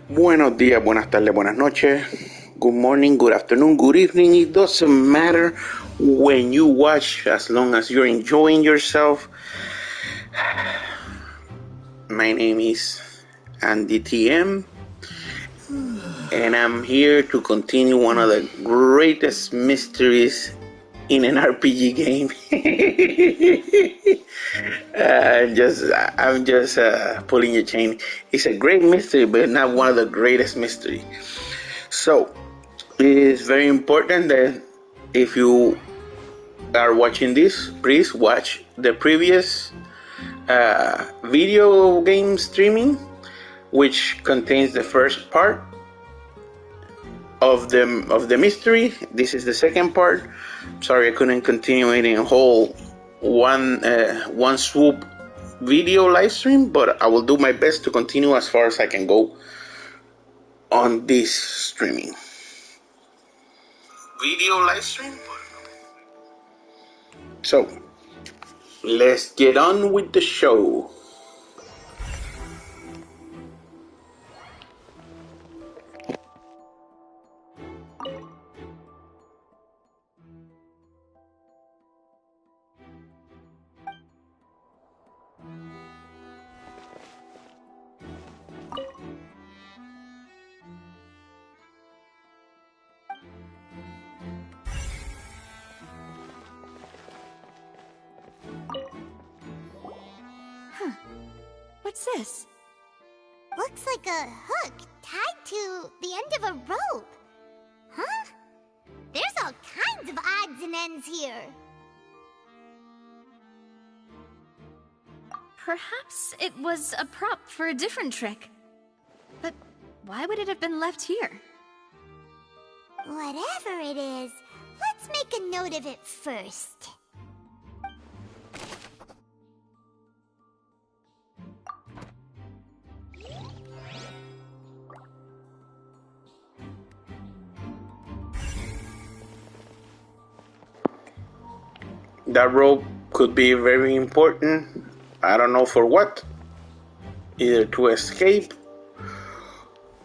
Buenos días, buenas tardes, buenas noches. Good morning, good afternoon, good evening. It doesn't matter when you watch as long as you're enjoying yourself. My name is Andy TM, and I'm here to continue one of the greatest mysteries in an RPG game. I'm just pulling your chain. It's a great mystery, but not one of the greatest mysteries. So, it is very important that if you are watching this, please watch the previous video game streaming, which contains the first part of the mystery. This is the second part. Sorry, I couldn't continue it in a whole one swoop video live stream, but I will do my best to continue as far as I can go on this streaming video live stream. So let's get on with the show. What's this? Looks like a hook tied to the end of a rope. Huh? There's all kinds of odds and ends here. Perhaps it was a prop for a different trick. But why would it have been left here? Whatever it is, let's make a note of it first. That rope could be very important. I don't know for what. Either to escape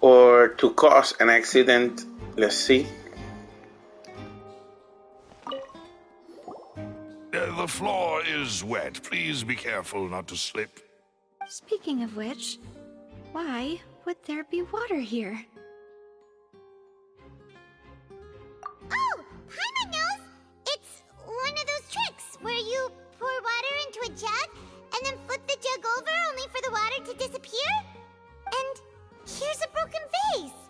or to cause an accident. Let's see. The floor is wet. Please be careful not to slip. Speaking of which, why would there be water here? Oh! Paimon knows! It's one of those tricks where you pour water into a jug and then flip the jug over only for the water to disappear? And here's a broken vase!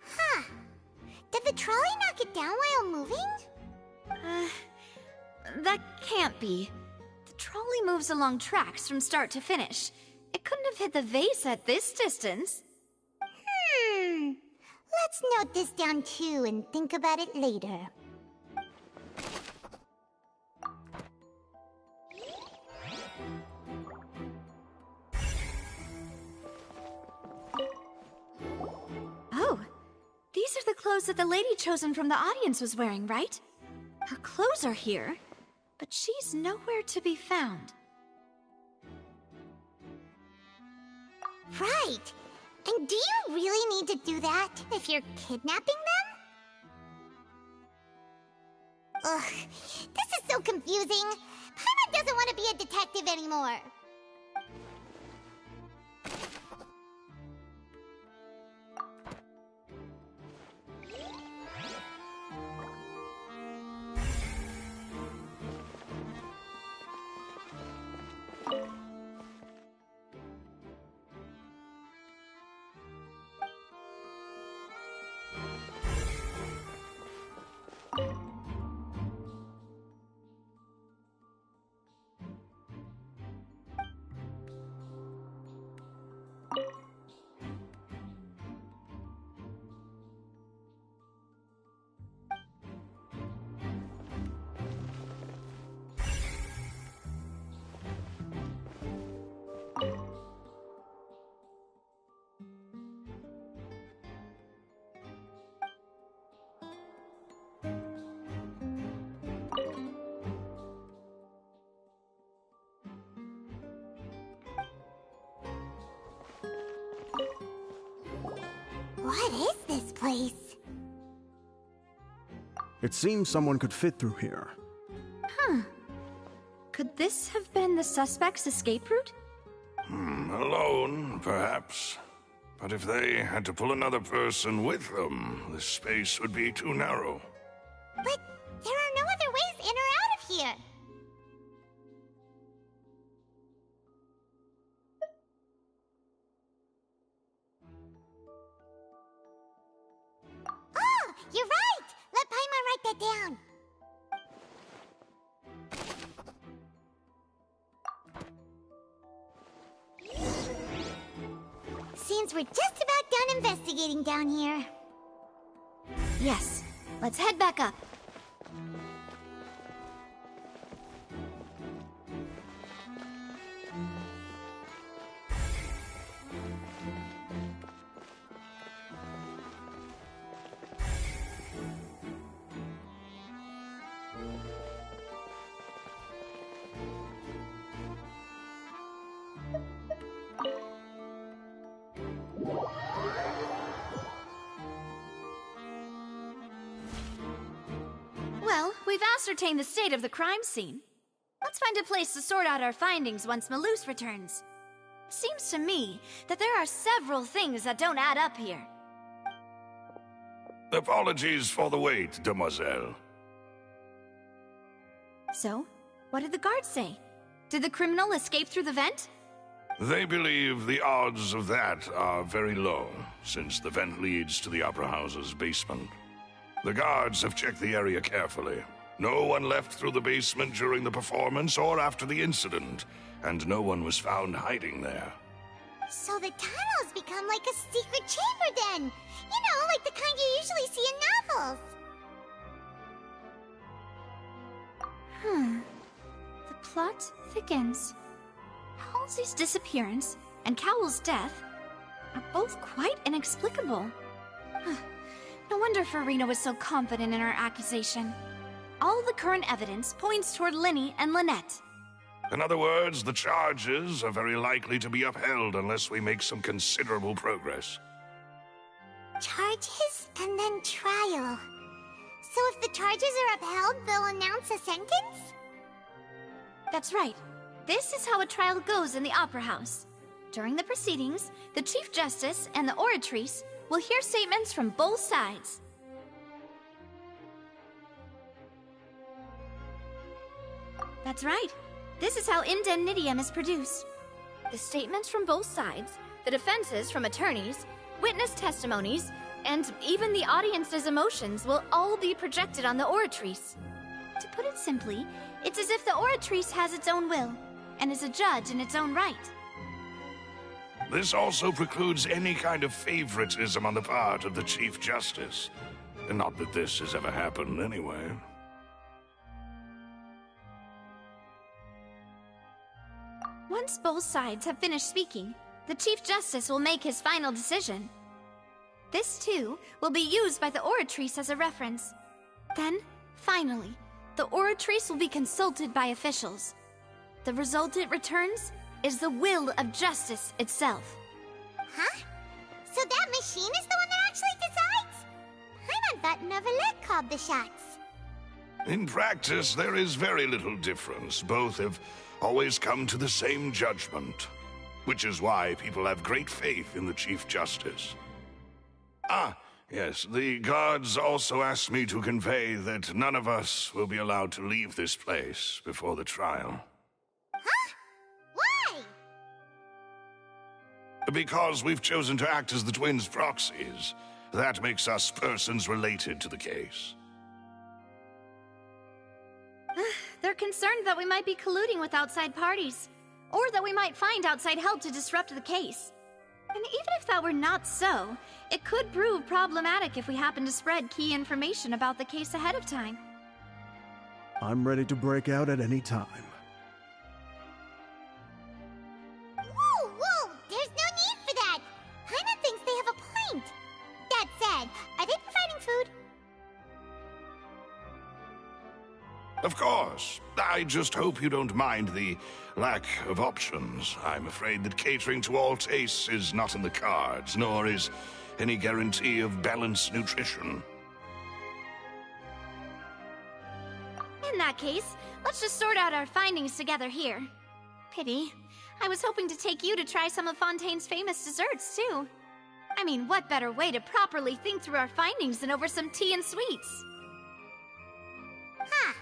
Huh. Did the trolley knock it down while moving? That can't be. The trolley moves along tracks from start to finish. It couldn't have hit the vase at this distance. Let's note this down too and think about it later. Oh, these are the clothes that the lady chosen from the audience was wearing, right? Her clothes are here, but she's nowhere to be found. Right! And do you really need to do that if you're kidnapping them? Ugh, this is so confusing. Paimon doesn't want to be a detective anymore. What is this place? It seems someone could fit through here. Could this have been the suspect's escape route? Alone, perhaps. But if they had to pull another person with them, this space would be too narrow. But there are no other ways in or out of here. Oh, you're right! Let Paimon write that down. Seems we're just about done investigating down here. Yes. Let's head back up. Well, we've ascertained the state of the crime scene. Let's find a place to sort out our findings once Malus returns. It seems to me that there are several things that don't add up here. Apologies for the wait, demoiselle. So, what did the guards say? Did the criminal escape through the vent? They believe the odds of that are very low, since the vent leads to the Opera House's basement. The guards have checked the area carefully. No one left through the basement during the performance or after the incident, and no one was found hiding there. So the tunnels become like a secret chamber then! You know, like the kind you usually see in novels! The plot thickens. Halsey's disappearance and Cowell's death are both quite inexplicable. No wonder Farina was so confident in her accusation. All the current evidence points toward Linny and Lynette. In other words, the charges are very likely to be upheld unless we make some considerable progress. Charges and then trial. So if the charges are upheld, they'll announce a sentence? That's right. This is how a trial goes in the Opera House. During the proceedings, the Chief Justice and the Oratrice will hear statements from both sides. That's right. This is how indemnitium is produced. The statements from both sides, the defenses from attorneys, witness testimonies, and even the audience's emotions will all be projected on the Oratrice. To put it simply, it's as if the Oratrice has its own will, and is a judge in its own right. This also precludes any kind of favoritism on the part of the Chief Justice. And not that this has ever happened anyway. Once both sides have finished speaking, the Chief Justice will make his final decision. This, too, will be used by the Oratrice as a reference. Then, finally, the Oratrice will be consulted by officials. The result it returns is the will of justice itself. Huh? So that machine is the one that actually decides? Paimon thought Neverlet called the shots. In practice, there is very little difference. Both have always come to the same judgment, which is why people have great faith in the Chief Justice. Ah, yes, the guards also asked me to convey that none of us will be allowed to leave this place before the trial. Huh? Why? Because we've chosen to act as the twins' proxies. That makes us persons related to the case. They're concerned that we might be colluding with outside parties, or that we might find outside help to disrupt the case. And even if that were not so, it could prove problematic if we happen to spread key information about the case ahead of time. I'm ready to break out at any time. Whoa, whoa! There's no need for that! Paimon thinks they have a point. That said, are they providing food? Of course. I just hope you don't mind the lack of options. I'm afraid that catering to all tastes is not in the cards, nor is any guarantee of balanced nutrition. In that case, let's just sort out our findings together here. Pity. I was hoping to take you to try some of Fontaine's famous desserts, too. I mean, what better way to properly think through our findings than over some tea and sweets? Huh.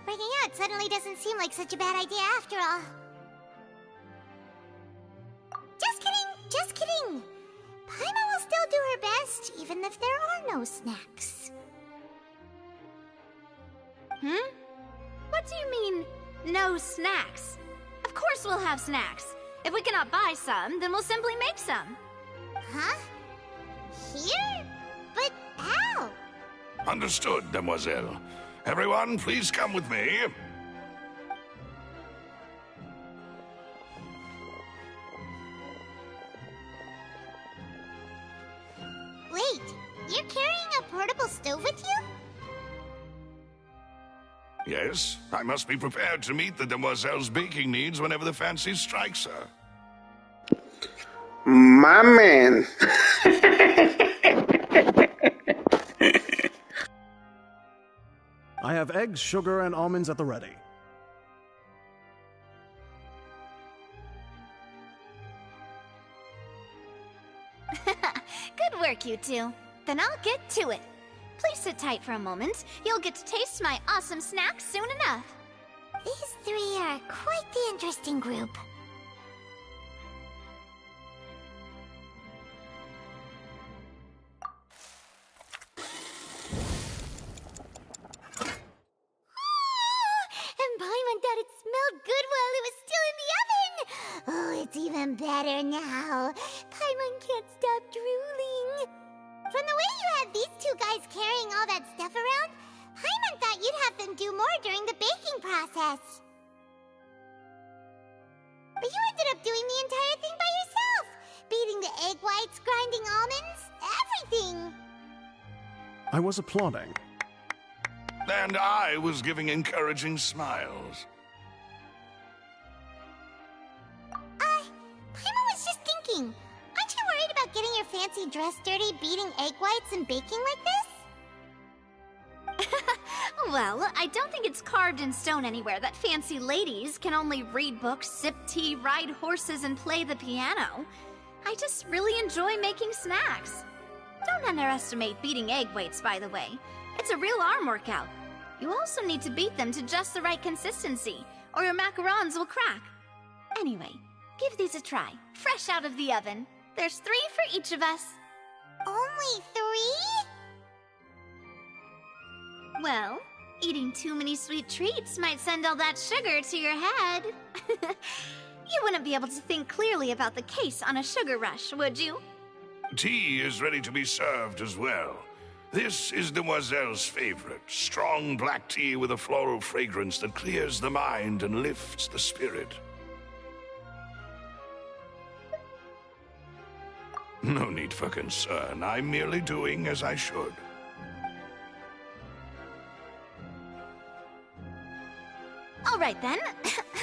Breaking out suddenly doesn't seem like such a bad idea after all. Just kidding, just kidding. Paimon will still do her best, even if there are no snacks. What do you mean, no snacks? Of course we'll have snacks. If we cannot buy some, then we'll simply make some. Huh? Here? But how? Understood, Demoiselle. Everyone, please come with me. Wait, you're carrying a portable stove with you? Yes, I must be prepared to meet the Demoiselle's baking needs whenever the fancy strikes her. My man. I have eggs, sugar, and almonds at the ready. Good work, you two. Then I'll get to it. Please sit tight for a moment. You'll get to taste my awesome snacks soon enough. These three are quite the interesting group. And Paimon thought it smelled good while it was still in the oven! Oh, it's even better now. Paimon can't stop drooling. From the way you had these two guys carrying all that stuff around, Paimon thought you'd have them do more during the baking process. But you ended up doing the entire thing by yourself! Beating the egg whites, grinding almonds, everything! I was applauding. And I was giving encouraging smiles. Paimon was just thinking, aren't you worried about getting your fancy dress dirty beating egg whites and baking like this? Well, I don't think it's carved in stone anywhere that fancy ladies can only read books, sip tea, ride horses, and play the piano. I just really enjoy making snacks. Don't underestimate beating egg whites, by the way. It's a real arm workout. You also need to beat them to just the right consistency, or your macarons will crack. Anyway, give these a try, fresh out of the oven. There's 3 for each of us. Only 3? Well, eating too many sweet treats might send all that sugar to your head. You wouldn't be able to think clearly about the case on a sugar rush, would you? Tea is ready to be served as well. This is Demoiselle's favorite, strong black tea with a floral fragrance that clears the mind and lifts the spirit. No need for concern. I'm merely doing as I should. All right then.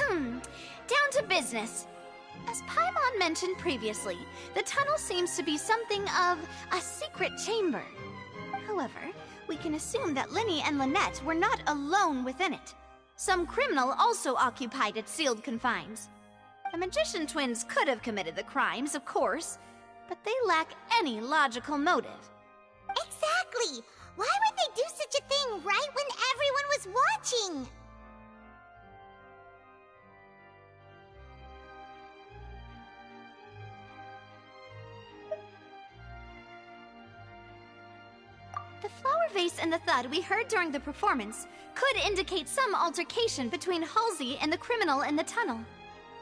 Down to business. As Paimon mentioned previously, the tunnel seems to be something of a secret chamber. However, we can assume that Linny and Lynette were not alone within it. Some criminal also occupied its sealed confines. The magician twins could have committed the crimes, of course, but they lack any logical motive. Exactly! Why would they do such a thing right when everyone was watching? The flower vase and the thud we heard during the performance could indicate some altercation between Halsey and the criminal in the tunnel,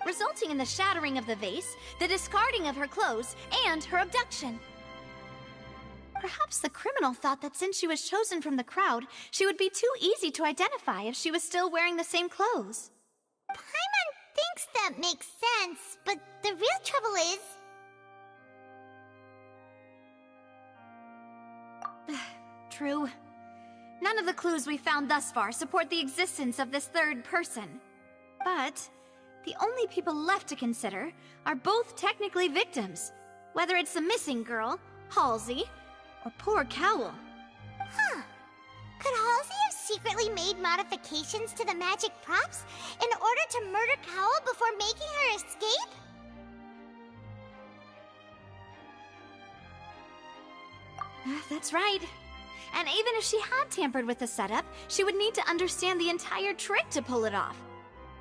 resulting in the shattering of the vase, the discarding of her clothes, and her abduction. Perhaps the criminal thought that since she was chosen from the crowd, she would be too easy to identify if she was still wearing the same clothes. Paimon thinks that makes sense, but the real trouble is... True. None of the clues we found thus far support the existence of this third person. But the only people left to consider are both technically victims, whether it's the missing girl Halsey, or poor Cowl. Huh. Could Halsey have secretly made modifications to the magic props in order to murder Cowl before making her escape? That's right. And even if she had tampered with the setup, she would need to understand the entire trick to pull it off.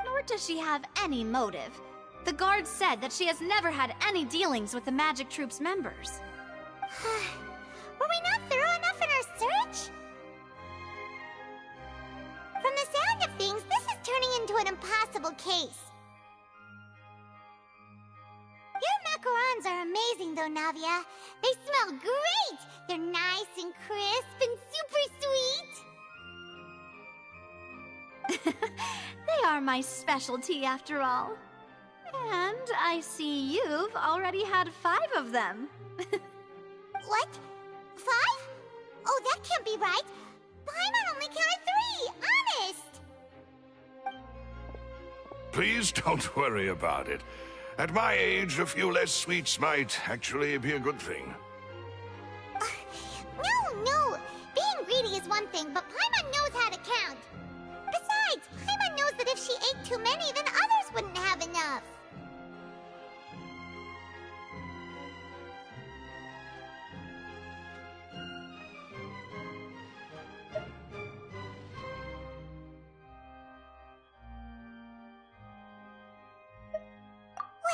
Nor does she have any motive. The guard said that she has never had any dealings with the Magic Troop's members. Were we not thorough enough in our search? From the sound of things, this is turning into an impossible case. Your macarons are amazing though, Navia. They smell great! They're nice and crisp and super sweet! They are my specialty after all. And I see you've already had 5 of them. What? 5? Oh, that can't be right. Paimon only counted 3, honest! Please don't worry about it. At my age, a few less sweets might actually be a good thing. No. Being greedy is one thing, but Paimon knows how to count. Besides, Paimon knows that if she ate too many, then others wouldn't have enough.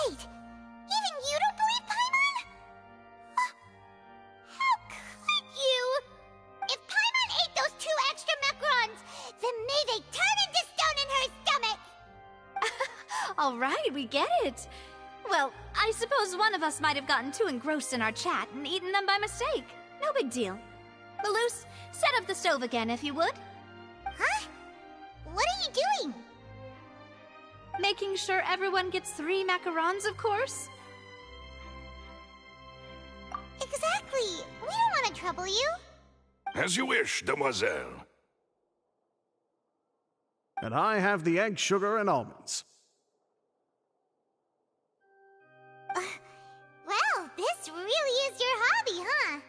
Wait, even you don't believe Paimon? How could you? If Paimon ate those 2 extra macarons, then may they turn into stone in her stomach! All right, we get it. Well, I suppose one of us might have gotten too engrossed in our chat and eaten them by mistake. No big deal. Malus, set up the stove again if you would. Huh? What are you doing? Making sure everyone gets 3 macarons, of course. Exactly. We don't want to trouble you. As you wish, demoiselle. And I have the egg, sugar, and almonds. Well, this really is your hobby, huh?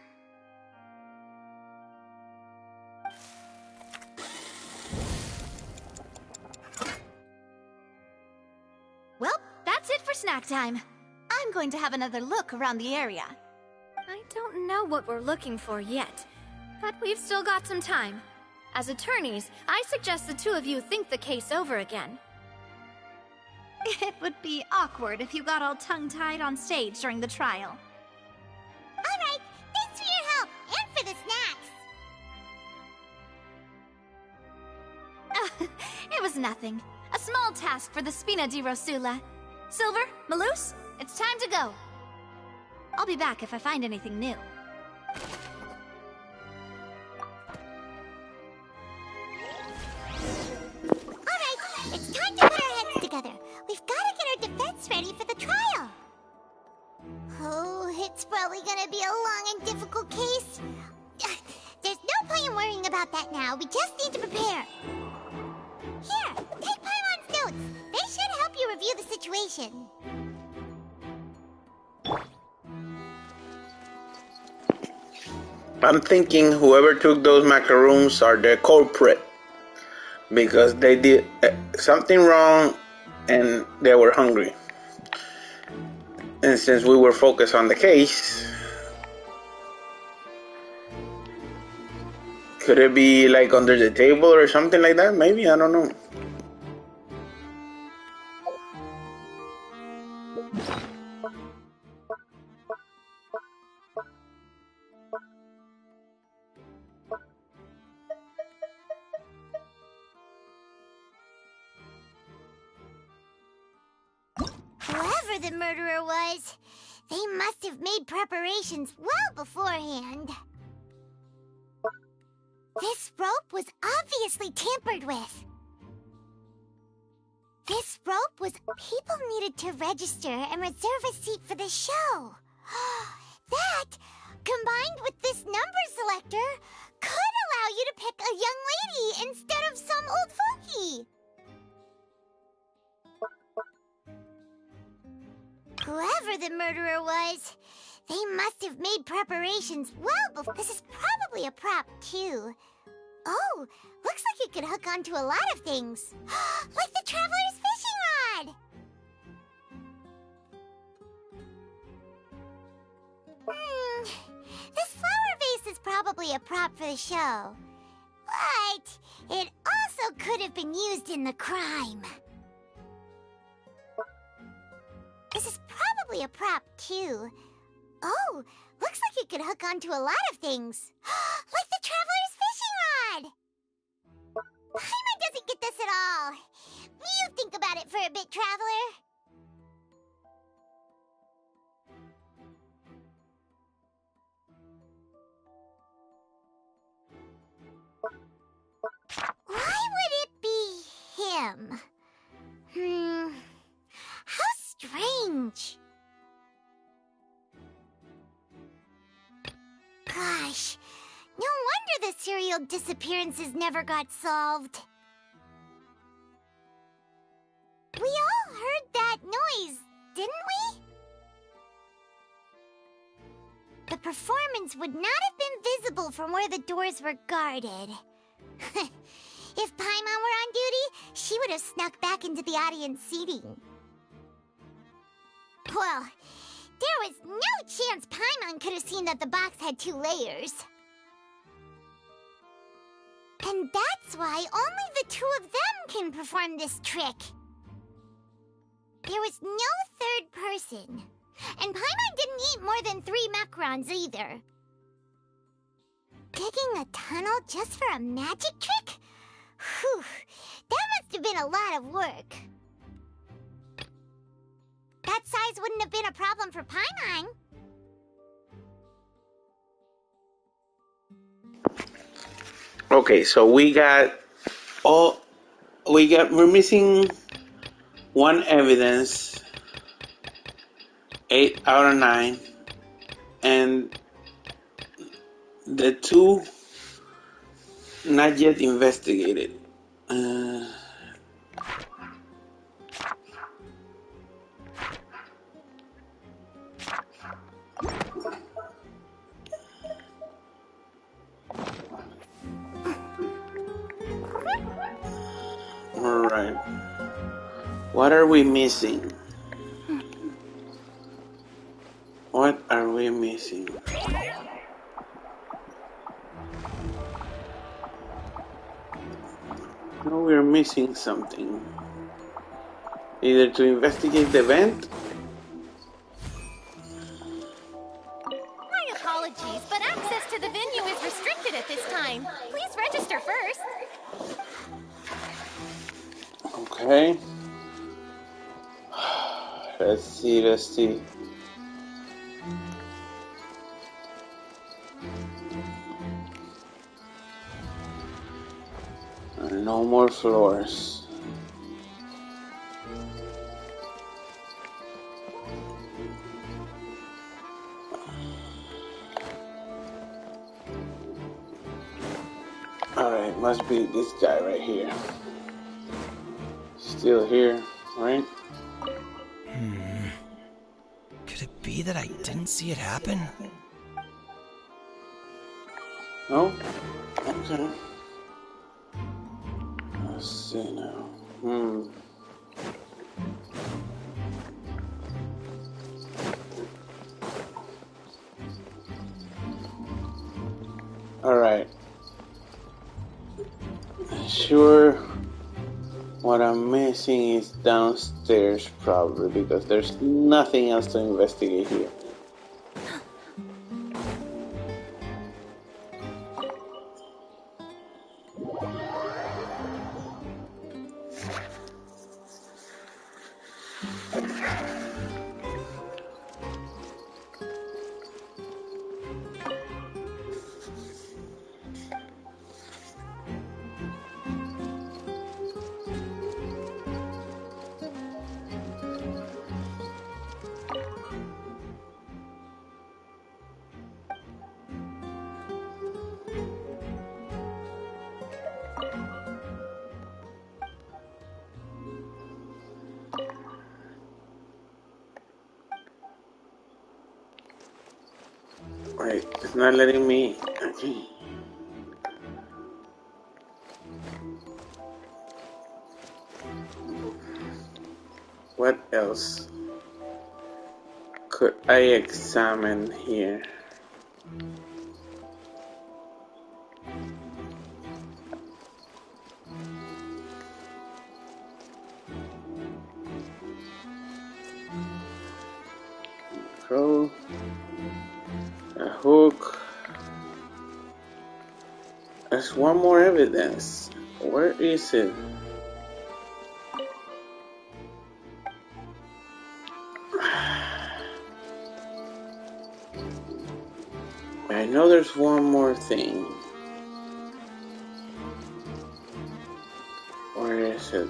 Well, that's it for snack time. I'm going to have another look around the area. I don't know what we're looking for yet, but we've still got some time. As attorneys, I suggest the 2 of you think the case over again. It would be awkward if you got all tongue-tied on stage during the trial. All right, thanks for your help and for the snacks. It was nothing. A small task for the Spina di Rosula. Silver, Malus, it's time to go. I'll be back if I find anything new. Alright, it's time to put our heads together. We've got to get our defense ready for the trial. Oh, it's probably gonna be a long and difficult case. There's no point in worrying about that now. We just need to prepare. Here, take Paimon's notes. They should help you review the situation. I'm thinking whoever took those macaroons are the culprit because they did something wrong and they were hungry. And since we were focused on the case, could it be like under the table or something like that? Maybe, I don't know. Whoever the murderer was, they must have made preparations well beforehand. This rope was obviously tampered with. This rope was... People needed to register and reserve a seat for the show. That, combined with this number selector, could allow you to pick a young lady instead of some old fogey. Whoever the murderer was, They must have made preparations well before. This is probably a prop, too. Oh, looks like it could hook onto a lot of things. Like the Traveler's fishing rod! This flower vase is probably a prop for the show. But it also could have been used in the crime. This is probably a prop, too. Oh, looks like it could hook onto a lot of things. Like the Traveler's fishing rod! Paimon doesn't get this at all. You think about it for a bit, Traveler. Why would it be him? How strange. Gosh, no wonder the serial disappearances never got solved. We all heard that noise, didn't we? The performance would not have been visible from where the doors were guarded. If Paimon were on duty, she would have snuck back into the audience seating. Well, there was no chance Paimon could have seen that the box had 2 layers. And that's why only the 2 of them can perform this trick. There was no third person. And Paimon didn't eat more than 3 macarons either. Digging a tunnel just for a magic trick? Whew, that must have been a lot of work. That size wouldn't have been a problem for Paimon. Okay, so we're missing 1 evidence, 8 out of 9, and the 2 not yet investigated. Alright. What are we missing? What are we missing? No, we're missing something. Either to investigate the event. My apologies, but access to the venue is restricted at this time. Please register first. Okay. Let's see. No more floors. Alright, must be this guy right here. Still here, right? Could it be that I didn't see it happen? No? Okay. Let's see now. Alright. Sure. What I'm missing is downstairs, probably, because there's nothing else to investigate here. Wait, it's not letting me. Okay. What else could I examine here? Go. A hook. There's one more evidence. Where is it? I know there's one more thing. Where is it?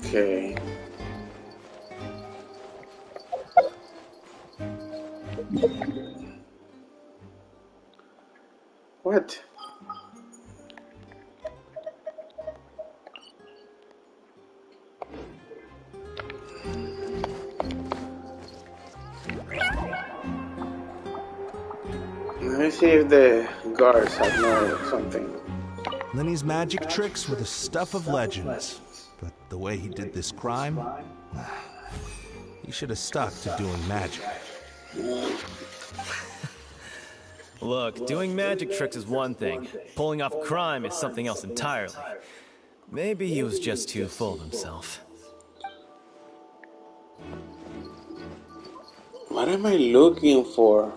Okay. What? Let me see if the guards have know something. Lenny's magic tricks were the stuff of legends. But the way he did this crime, he should have stuck to doing magic. Look, doing magic tricks is one thing. Pulling off crime is something else entirely. Maybe he was just too full of himself. What am I looking for?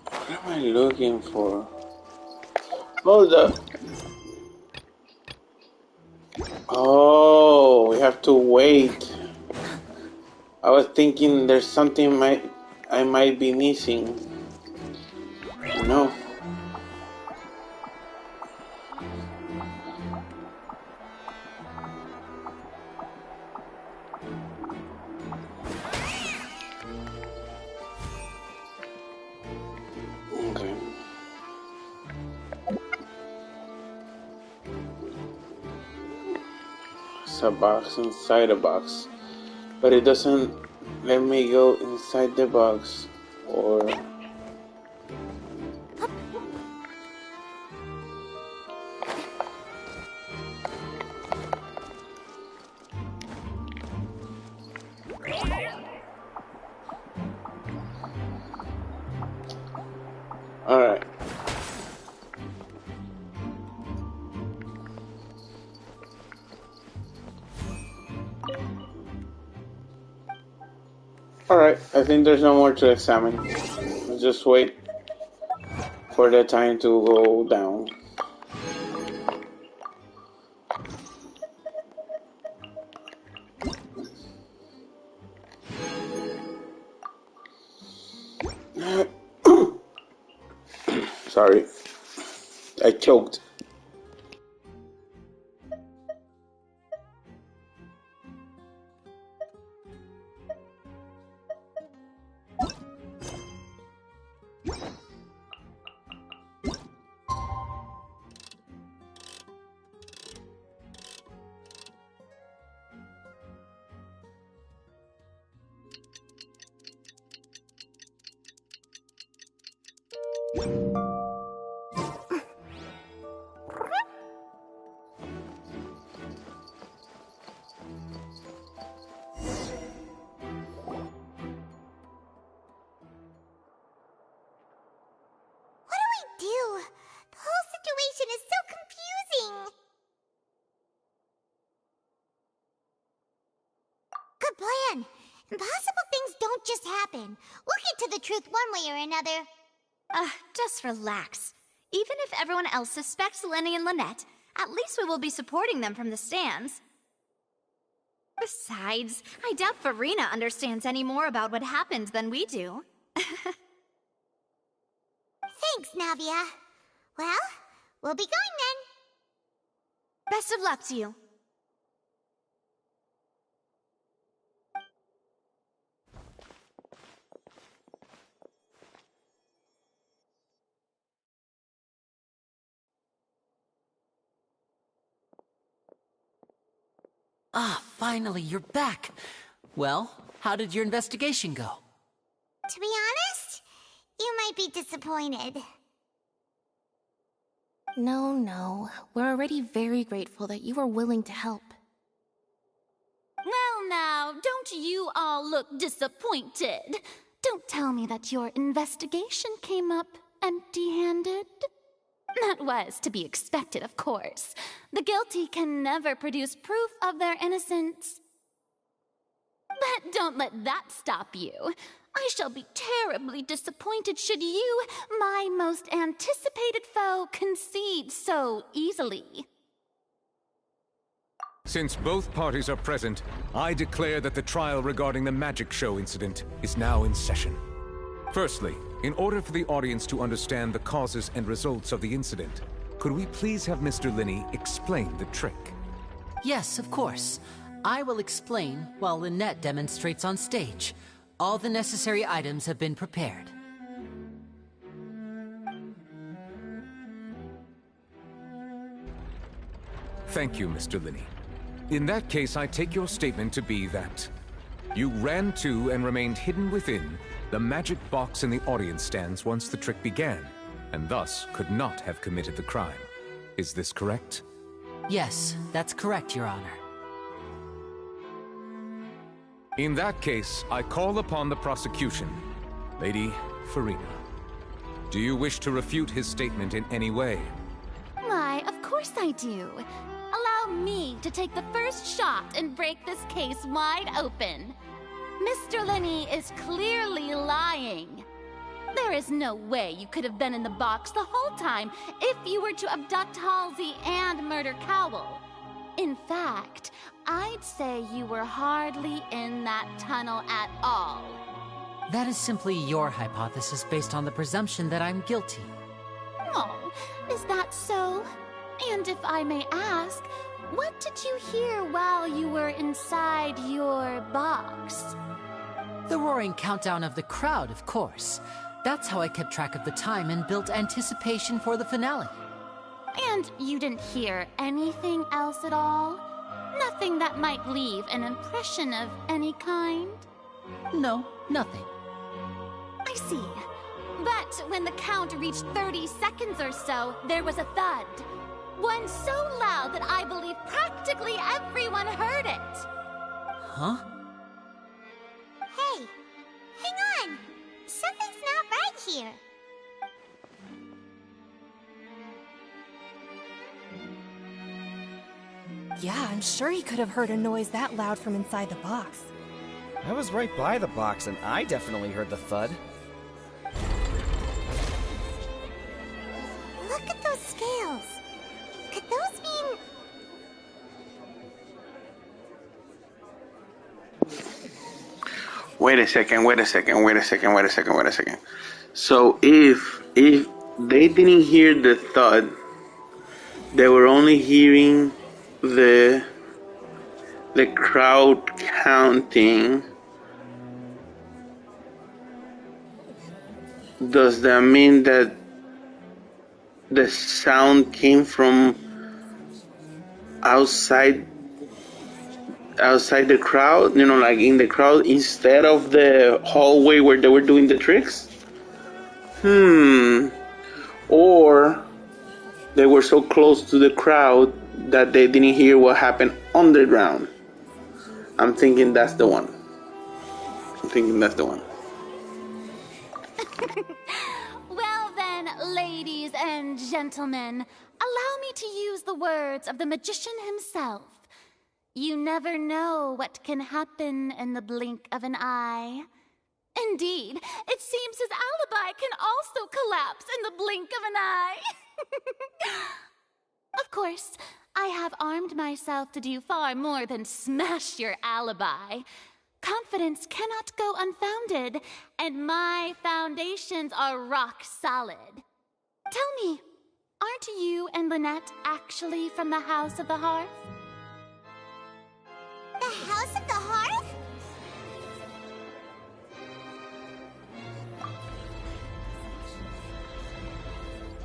What am I looking for? Hold up. Oh, we have to wait. I was thinking there's something I might be missing. No. Okay. It's a box inside a box, but it doesn't let me go inside the box or. Alright. Alright, I think there's no more to examine. Let's just wait for the time to go down. Sorry, I choked. Plan. Impossible things don't just happen. We'll get to the truth one way or another. Just relax. Even if everyone else suspects Lenny and Lynette, at least we will be supporting them from the stands. Besides, I doubt Farina understands any more about what happened than we do. Thanks, Navia. Well, we'll be going then. Best of luck to you. Ah, finally, you're back. Well, how did your investigation go? To be honest, you might be disappointed. No. We're already very grateful that you were willing to help. Well now, don't you all look disappointed. Don't tell me that your investigation came up empty-handed. That was to be expected, of course. The guilty can never produce proof of their innocence. But don't let that stop you. I shall be terribly disappointed should you, my most anticipated foe, concede so easily. Since both parties are present, I declare that the trial regarding the magic show incident is now in session. Firstly, in order for the audience to understand the causes and results of the incident, could we please have Mr. Linney explain the trick? Yes, of course. I will explain while Lynette demonstrates on stage. All the necessary items have been prepared. Thank you, Mr. Linney. In that case, I take your statement to be that you ran to and remained hidden within the magic box in the audience stands once the trick began, and thus could not have committed the crime. Is this correct? Yes, that's correct, Your Honor. In that case, I call upon the prosecution. Lady Farina, do you wish to refute his statement in any way? Why, of course I do. Allow me to take the first shot and break this case wide open. Mr. Linney is clearly lying. There is no way you could have been in the box the whole time if you were to abduct Halsey and murder Cowell. In fact, I'd say you were hardly in that tunnel at all. That is simply your hypothesis based on the presumption that I'm guilty. Oh, is that so? And if I may ask, what did you hear while you were inside your box? The roaring countdown of the crowd, of course. That's how I kept track of the time and built anticipation for the finale. And you didn't hear anything else at all? Nothing that might leave an impression of any kind? No, nothing. I see. But when the count reached 30 seconds or so, there was a thud. One so loud that I believe practically everyone heard it. Huh? Hey, hang on. Something's not right here. Yeah, I'm sure he could have heard a noise that loud from inside the box. I was right by the box, and I definitely heard the thud. Look at those scales. Could those mean... Wait a second. So if they didn't hear the thud, they were only hearing the crowd counting. Does that mean that the sound came from outside the crowd, like in the crowd instead of the hallway where they were doing the tricks? Or they were so close to the crowd that they didn't hear what happened underground. I'm thinking that's the one. Well then, ladies and gentlemen, allow me to use the words of the magician himself. You never know what can happen in the blink of an eye. Indeed, it seems his alibi can also collapse in the blink of an eye. Of course, I have armed myself to do far more than smash your alibi. Confidence cannot go unfounded, and my foundations are rock solid. Tell me, aren't you and Lynette actually from the House of the Hearth? The House of the Hearth?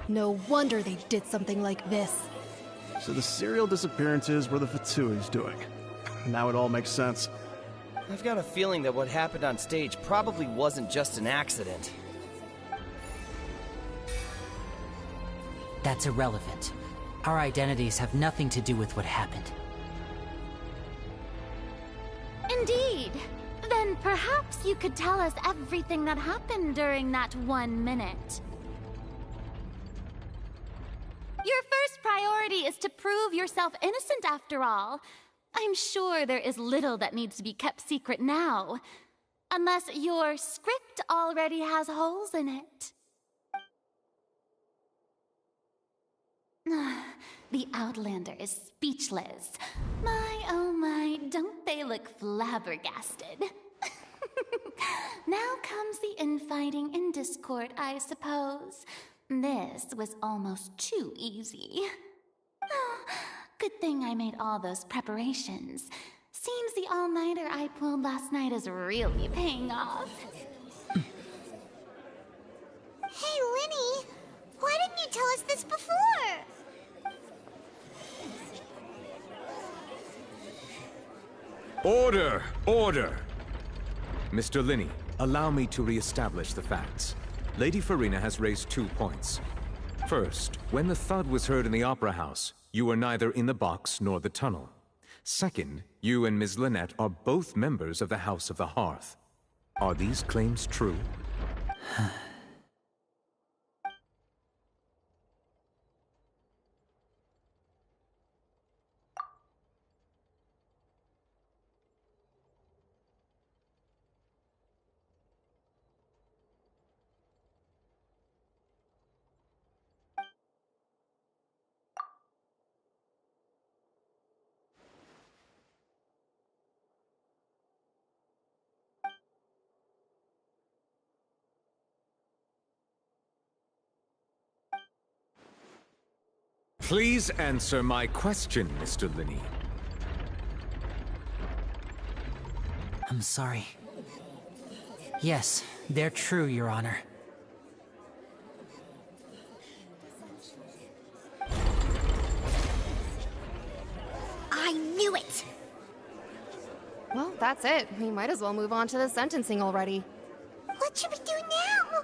No wonder they did something like this. So the serial disappearances were the Fatsui's doing. Now it all makes sense. I've got a feeling that what happened on stage probably wasn't just an accident. That's irrelevant. Our identities have nothing to do with what happened. Indeed. Then perhaps you could tell us everything that happened during that 1 minute. Your first priority is to prove yourself innocent after all. I'm sure there is little that needs to be kept secret now. Unless your script already has holes in it. The Outlander is speechless. My, oh my, don't they look flabbergasted? Now comes the infighting and discord, I suppose. This was almost too easy. Good thing I made all those preparations. Seems the all-nighter I pulled last night is really paying off. Hey, Linny, why didn't you tell us this before? Order! Order! Mr. Linney, allow me to re-establish the facts. Lady Farina has raised 2 points. First, when the thud was heard in the Opera House, you were neither in the box nor the tunnel. Second, you and Ms. Lynette are both members of the House of the Hearth. Are these claims true? Please answer my question, Mr. Linney. I'm sorry. Yes, they're true, Your Honor. I knew it! Well, that's it. We might as well move on to the sentencing already. What should we do now?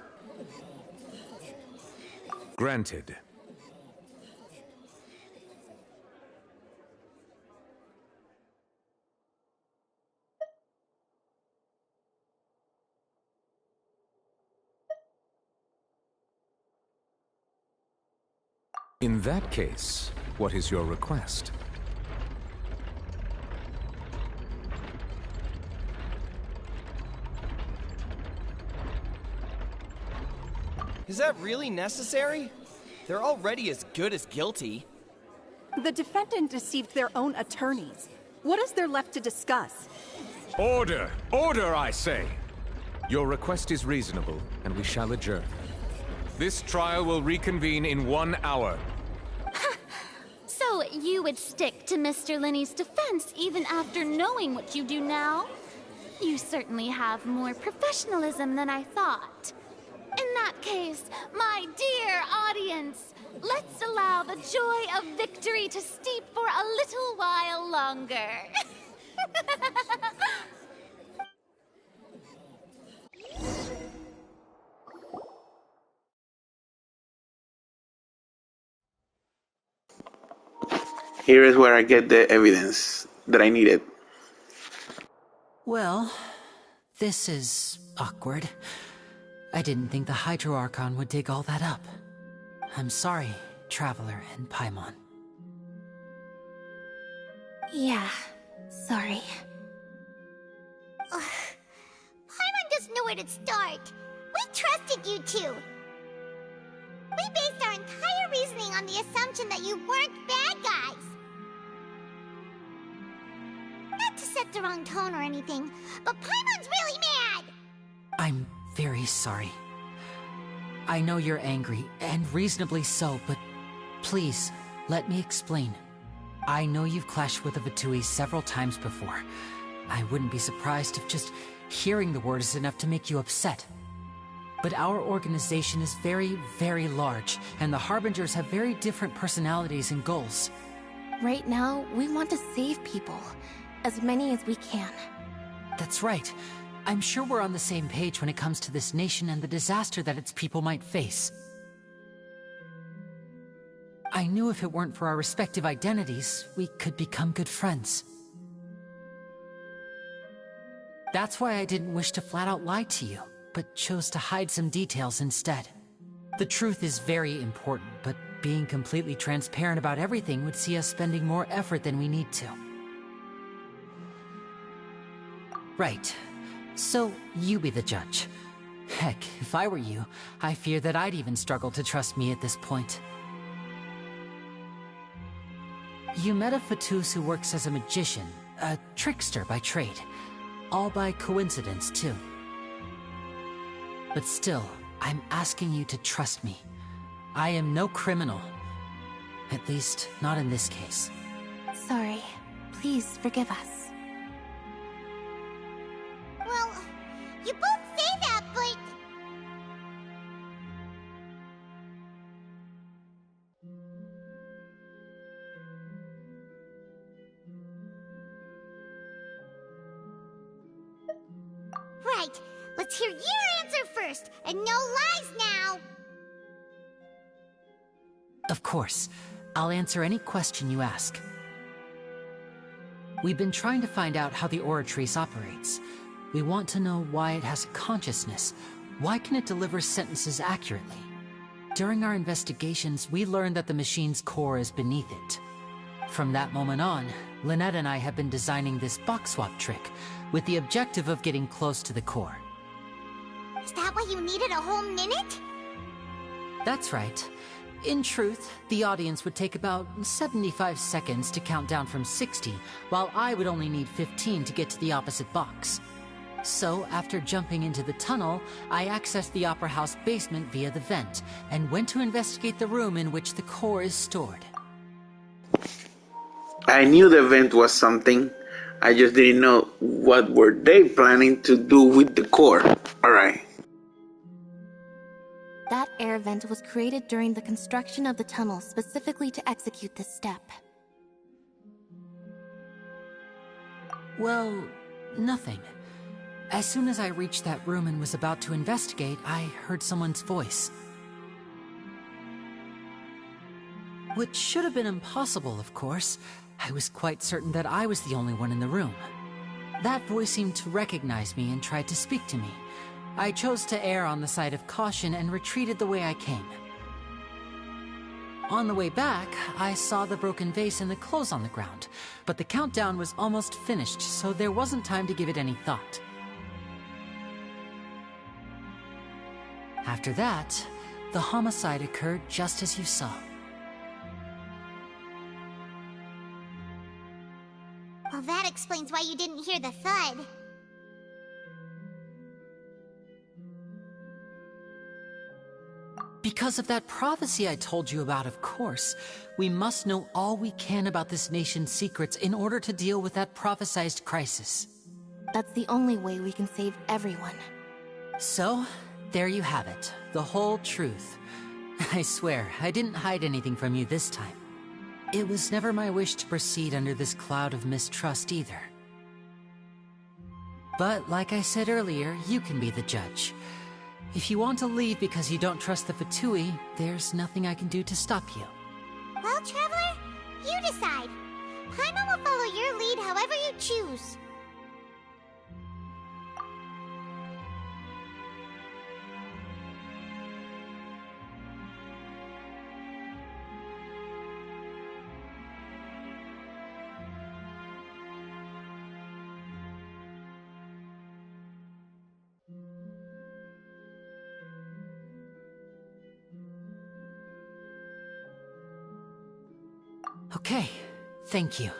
Granted. In that case, what is your request? Is that really necessary? They're already as good as guilty. The defendant deceived their own attorneys. What is there left to discuss? Order! Order, I say! Your request is reasonable, and we shall adjourn. This trial will reconvene in 1 hour. So you would stick to Mr. Linney's defense even after knowing what you do now? You certainly have more professionalism than I thought. In that case, my dear audience, let's allow the joy of victory to steep for a little while longer. Here is where I get the evidence that I needed. Well, this is awkward. I didn't think the Hydro Archon would dig all that up. I'm sorry, Traveler and Paimon. Yeah, sorry. Paimon doesn't know where to start. We trusted you two. We based our entire reasoning on the assumption that you weren't bad guys. Not to set the wrong tone or anything, but Paimon's really mad! I'm very sorry. I know you're angry, and reasonably so, but please, let me explain. I know you've clashed with the Fatui several times before. I wouldn't be surprised if just hearing the word is enough to make you upset. But our organization is very, very large, and the Harbingers have very different personalities and goals. Right now, we want to save people. As many as we can. That's right. I'm sure we're on the same page when it comes to this nation and the disaster that its people might face. I knew if it weren't for our respective identities, we could become good friends. That's why I didn't wish to flat out lie to you, but chose to hide some details instead. The truth is very important, but being completely transparent about everything would see us spending more effort than we need to. Right. So, you be the judge. Heck, if I were you, I fear that I'd even struggle to trust me at this point. You met a Fatus who works as a magician, a trickster by trade. All by coincidence, too. But still, I'm asking you to trust me. I am no criminal. At least, not in this case. Sorry. Please forgive us. Well, you both say that, but... Right, let's hear your answer first, and no lies now! Of course. I'll answer any question you ask. We've been trying to find out how the Oratrice operates. We want to know why it has a consciousness. Why can it deliver sentences accurately? During our investigations, we learned that the machine's core is beneath it. From that moment on, Lynette and I have been designing this box swap trick, with the objective of getting close to the core. Is that why you needed a whole minute? That's right. In truth, the audience would take about 75 seconds to count down from 60, while I would only need 15 to get to the opposite box. So, after jumping into the tunnel, I accessed the Opera House basement via the vent, and went to investigate the room in which the core is stored. I knew the vent was something. I just didn't know what were they planning to do with the core. Alright. That air vent was created during the construction of the tunnel specifically to execute this step. Well, nothing. As soon as I reached that room and was about to investigate, I heard someone's voice. Which should have been impossible, of course. I was quite certain that I was the only one in the room. That voice seemed to recognize me and tried to speak to me. I chose to err on the side of caution and retreated the way I came. On the way back, I saw the broken vase and the clothes on the ground, but the countdown was almost finished, so there wasn't time to give it any thought. After that, the homicide occurred just as you saw. Well, that explains why you didn't hear the thud. Because of that prophecy I told you about, of course. We must know all we can about this nation's secrets in order to deal with that prophesized crisis. That's the only way we can save everyone. So, there you have it. The whole truth. I swear, I didn't hide anything from you this time. It was never my wish to proceed under this cloud of mistrust either. But, like I said earlier, you can be the judge. If you want to leave because you don't trust the Fatui, there's nothing I can do to stop you. Well, Traveler, you decide. Paimon will follow your lead however you choose. Okay, thank you.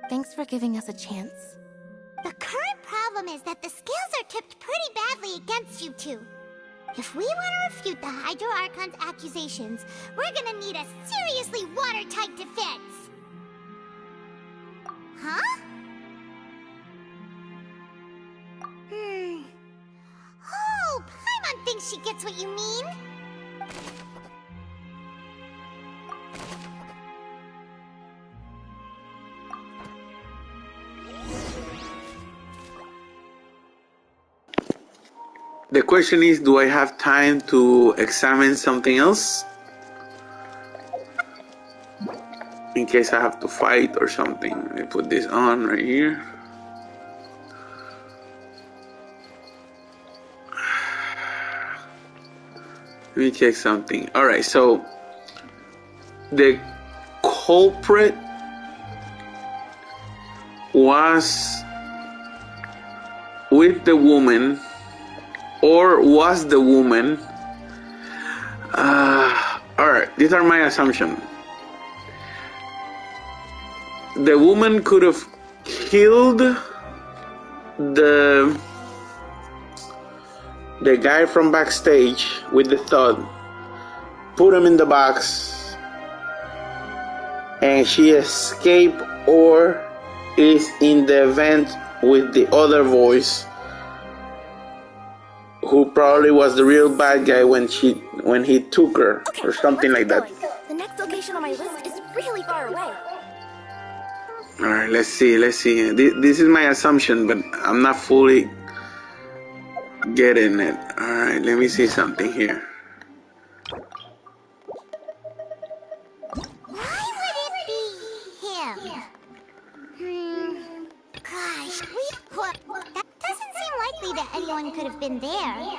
Thanks for giving us a chance. The current problem is that the scales are tipped pretty badly against you two. If we want to refute the Hydro Archon's accusations, we're gonna need a seriously watertight defense. Huh? Oh, Paimon thinks she gets what you mean. The question is, do I have time to examine something else? In case I have to fight or something. I put this on right here. Let me check something. Alright, so the culprit was with the woman, or was the woman. Alright, these are my assumptions. The woman could have killed the guy from backstage with the thud, put him in the box, and she escaped, or is in the event with the other voice, who probably was the real bad guy when he took her, or something like that. The next location on my list is really far away. Alright, let's see. This is my assumption, but I'm not fully getting it. Alright, let me see something here. Why would it be him? Gosh, that doesn't seem likely that anyone could have been there.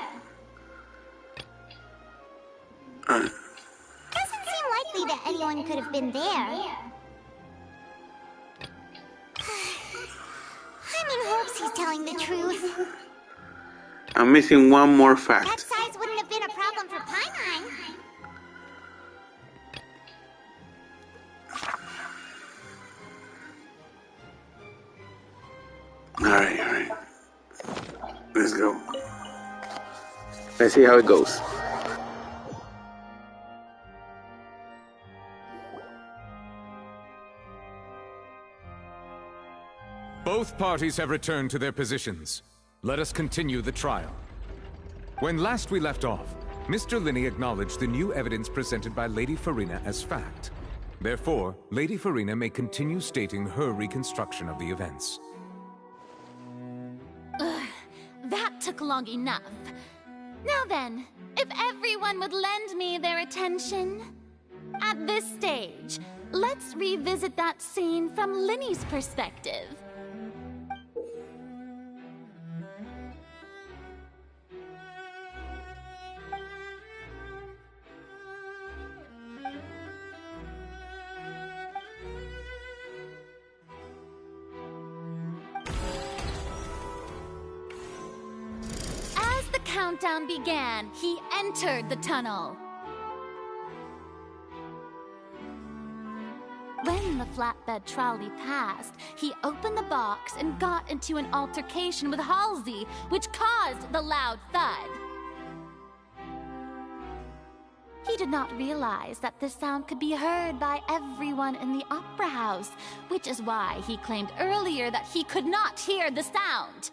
Doesn't seem likely that anyone could have been there. I'm in hopes he's telling the truth. I'm missing one more fact. That size wouldn't have been a problem for Paimon. Alright. Let's go. Let's see how it goes. Both parties have returned to their positions. Let us continue the trial. When last we left off, Mr. Linney acknowledged the new evidence presented by Lady Farina as fact. Therefore, Lady Farina may continue stating her reconstruction of the events. That took long enough. Now then, if everyone would lend me their attention. At this stage, let's revisit that scene from Linney's perspective. As the countdown began, he entered the tunnel. When the flatbed trolley passed, he opened the box and got into an altercation with Halsey, which caused the loud thud. He did not realize that this sound could be heard by everyone in the opera house, which is why he claimed earlier that he could not hear the sound.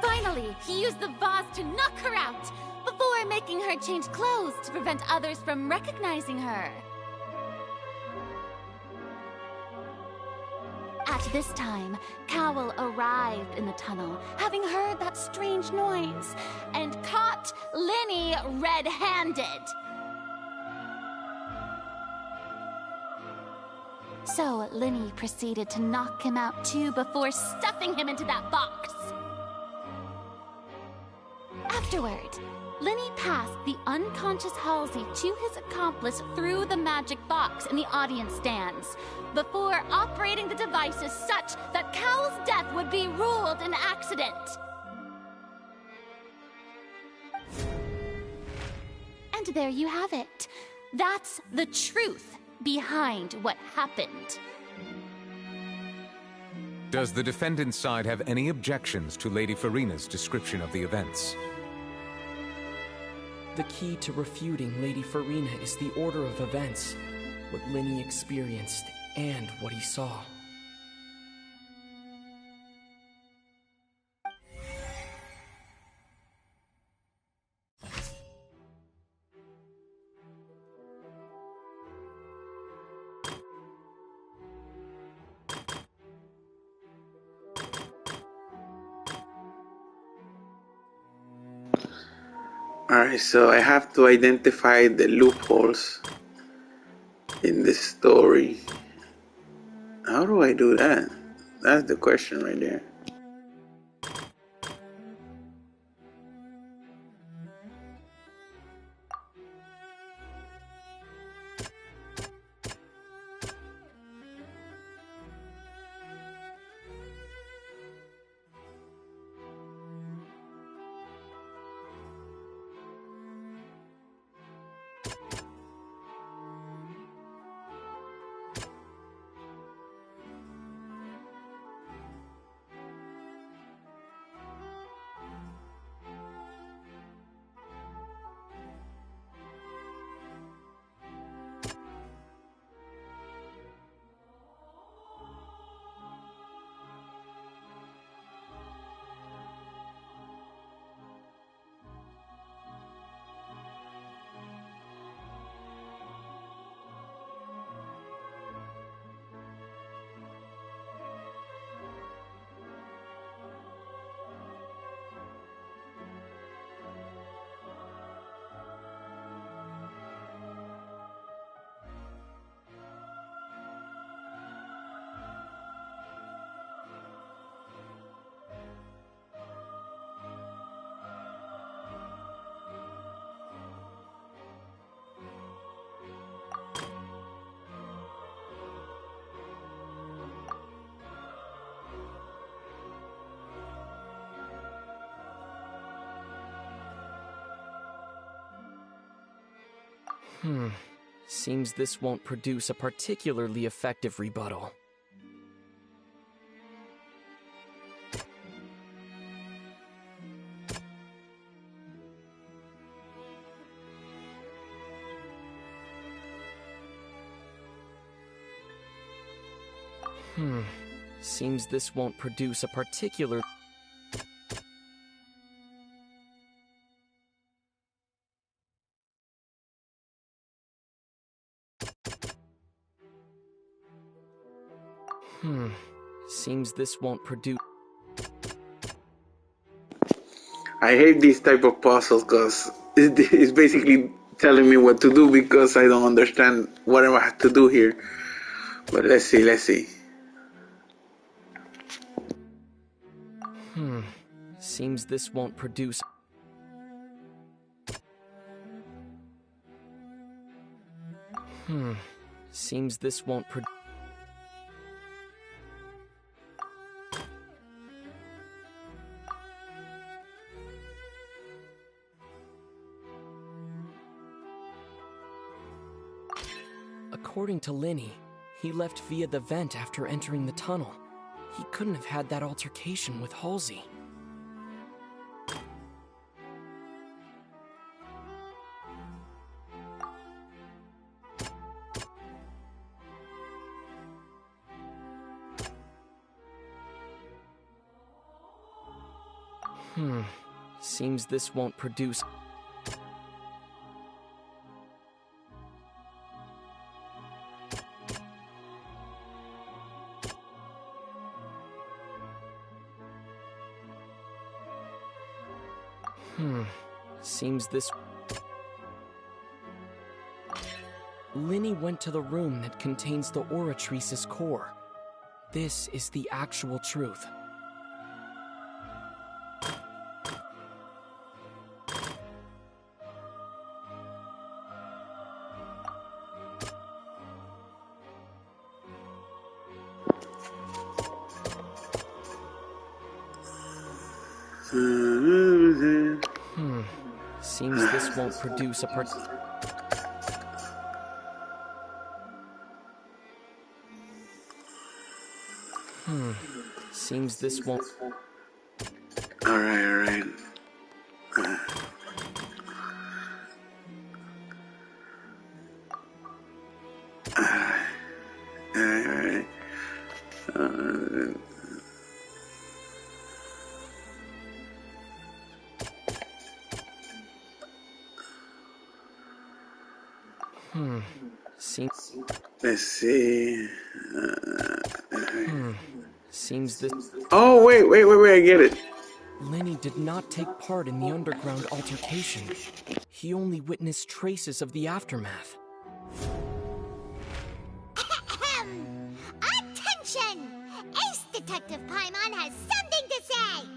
Finally, he used the vase to knock her out, before making her change clothes to prevent others from recognizing her. At this time, Cowell arrived in the tunnel, having heard that strange noise, and caught Linney red-handed. So Linney proceeded to knock him out too before stuffing him into that box. Afterward, Linney passed the unconscious Halsey to his accomplice through the magic box in the audience stands, before operating the devices such that Cowell's death would be ruled an accident. And there you have it. That's the truth. behind what happened. Does the defendant's side have any objections to Lady Farina's description of the events? The key to refuting Lady Farina is the order of events, what Linny experienced, and what he saw. Alright, so I have to identify the loopholes in this story. How do I do that? That's the question right there. Seems this won't produce a particularly effective rebuttal. Seems this won't produce a particular... Seems this won't produce... I hate these type of puzzles because it's basically telling me what to do because I don't understand what I have to do here. But let's see. Seems this won't produce... Seems this won't produce... According to Linny, he left via the vent after entering the tunnel. He couldn't have had that altercation with Halsey. Seems this won't produce... Seems this... Linny went to the room that contains the Oratrice's core. This is the actual truth. Seems this won't produce a Seems this won't... Alright. Alright. Seems... Let's see. Seems this... Oh, wait, I get it. Lenny did not take part in the underground altercation. He only witnessed traces of the aftermath. Attention! Ace Detective Paimon has something to say!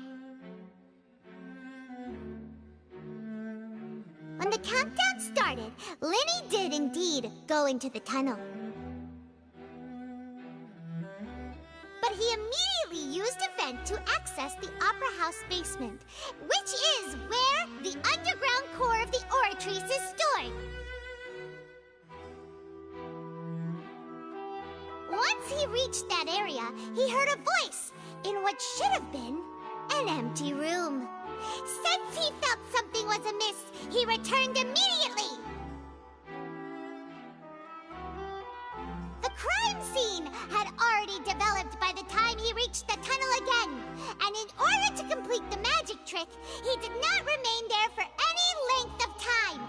When the countdown started, Lenny did indeed go into the tunnel. But he immediately used a vent to access the Opera House basement, which is where the underground core of the Oratrice is stored. Once he reached that area, he heard a voice in what should have been an empty room. Since he felt something was amiss, he returned immediately. The crime scene had already developed by the time he reached the tunnel again, and in order to complete the magic trick, he did not remain there for any length of time.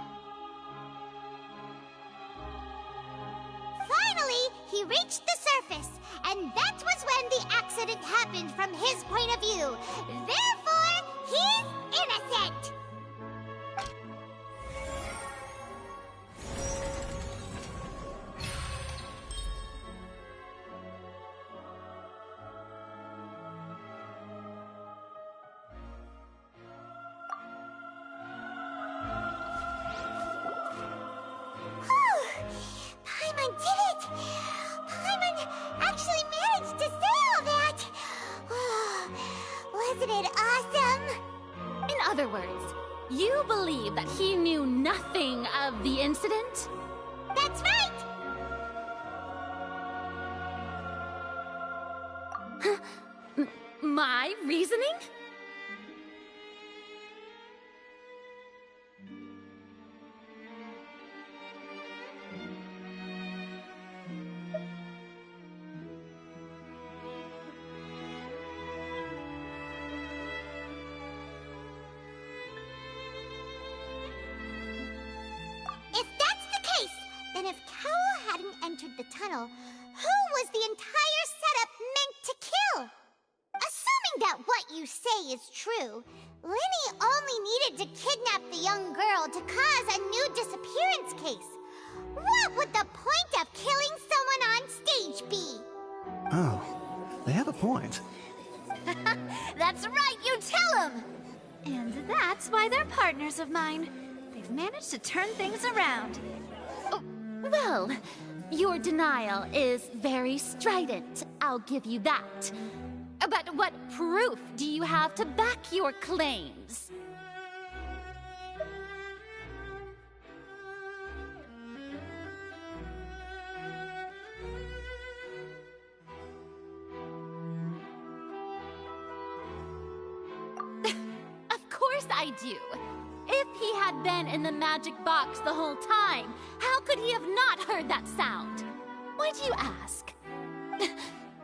Finally, he reached the surface, and that was when the accident happened from his point of view. Therefore, he's innocent! Paimon did it! Paimon actually managed to say all that! Wasn't it awesome? In other words, you believe that he knew nothing of the incident? That's right! My reasoning? If that's the case, then if Cowell hadn't entered the tunnel, who was the entire setup meant to kill? Assuming that what you say is true, Lenny only needed to kidnap the young girl to cause a new disappearance case. What would the point of killing someone on stage be? Oh, they have a point. That's right, you tell him! And that's why they're partners of mine. They've managed to turn things around. Oh, well, your denial is very strident, I'll give you that. But what proof do you have to back your claims? Of course I do. If he had been in the magic box the whole time, how could he have not heard that sound? Why do you ask?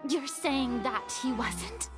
You're saying that he wasn't?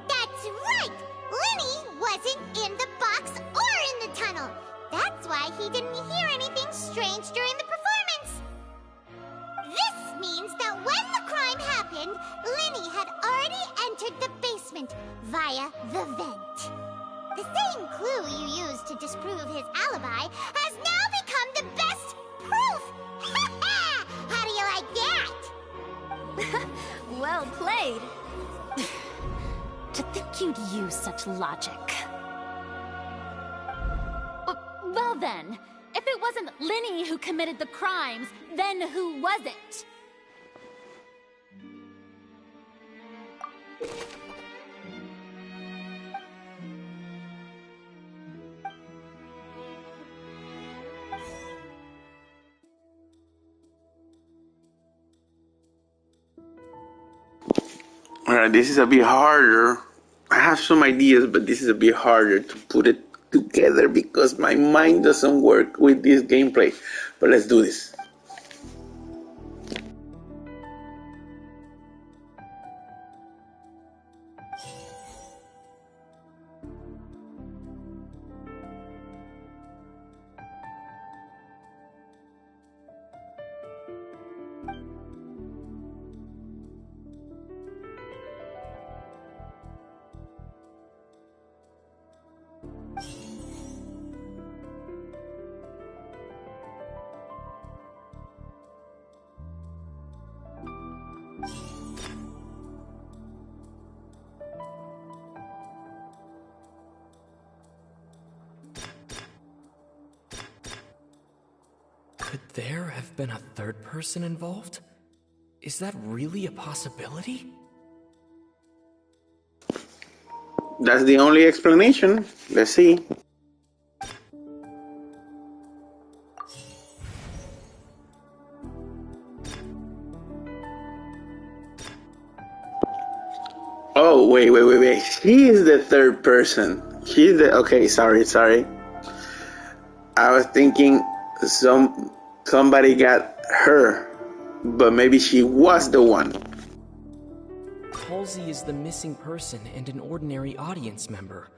That's right! Lenny wasn't in the box or in the tunnel. That's why he didn't hear anything strange during the performance. This means that when the crime happened, Lenny had already entered the basement via the vent. The same clue you used to disprove his alibi has now become the best proof! How do you like that? Well played. To think you'd use such logic. Well then, if it wasn't Linny who committed the crimes, then who was it? Alright, this is a bit harder. I have some ideas, but this is a bit harder to put it together because my mind doesn't work with this gameplay. But let's do this. Could there have been a third person involved? Is that really a possibility? That's the only explanation. Let's see. Oh, wait. She is the third person. She's the... Okay, sorry. I was thinking somebody got her, but maybe she was the one. Halsey is the missing person and an ordinary audience member.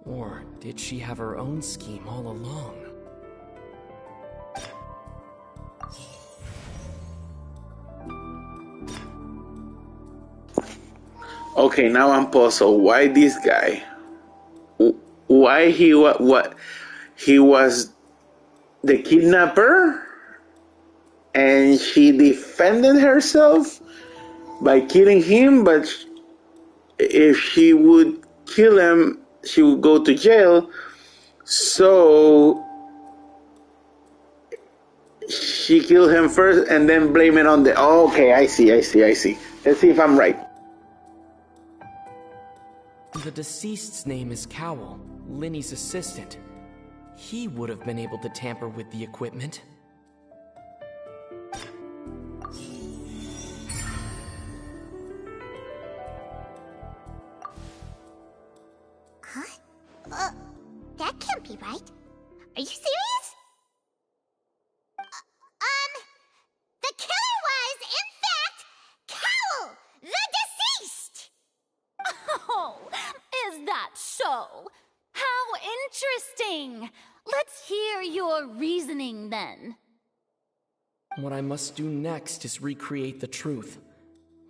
Or did she have her own scheme all along? Okay, now I'm puzzled. Why this guy? Why he what? He was the kidnapper, and she defended herself by killing him. But if she would kill him, she would go to jail. So she killed him first, and then blame it on the. Oh, okay, I see. Let's see if I'm right. The deceased's name is Cowell, Linny's assistant. He would have been able to tamper with the equipment. Huh? That can't be right. Are you serious? The killer was, in fact, Cowell, the deceased! Oh, is that so? How interesting! Let's hear your reasoning then. What I must do next is recreate the truth.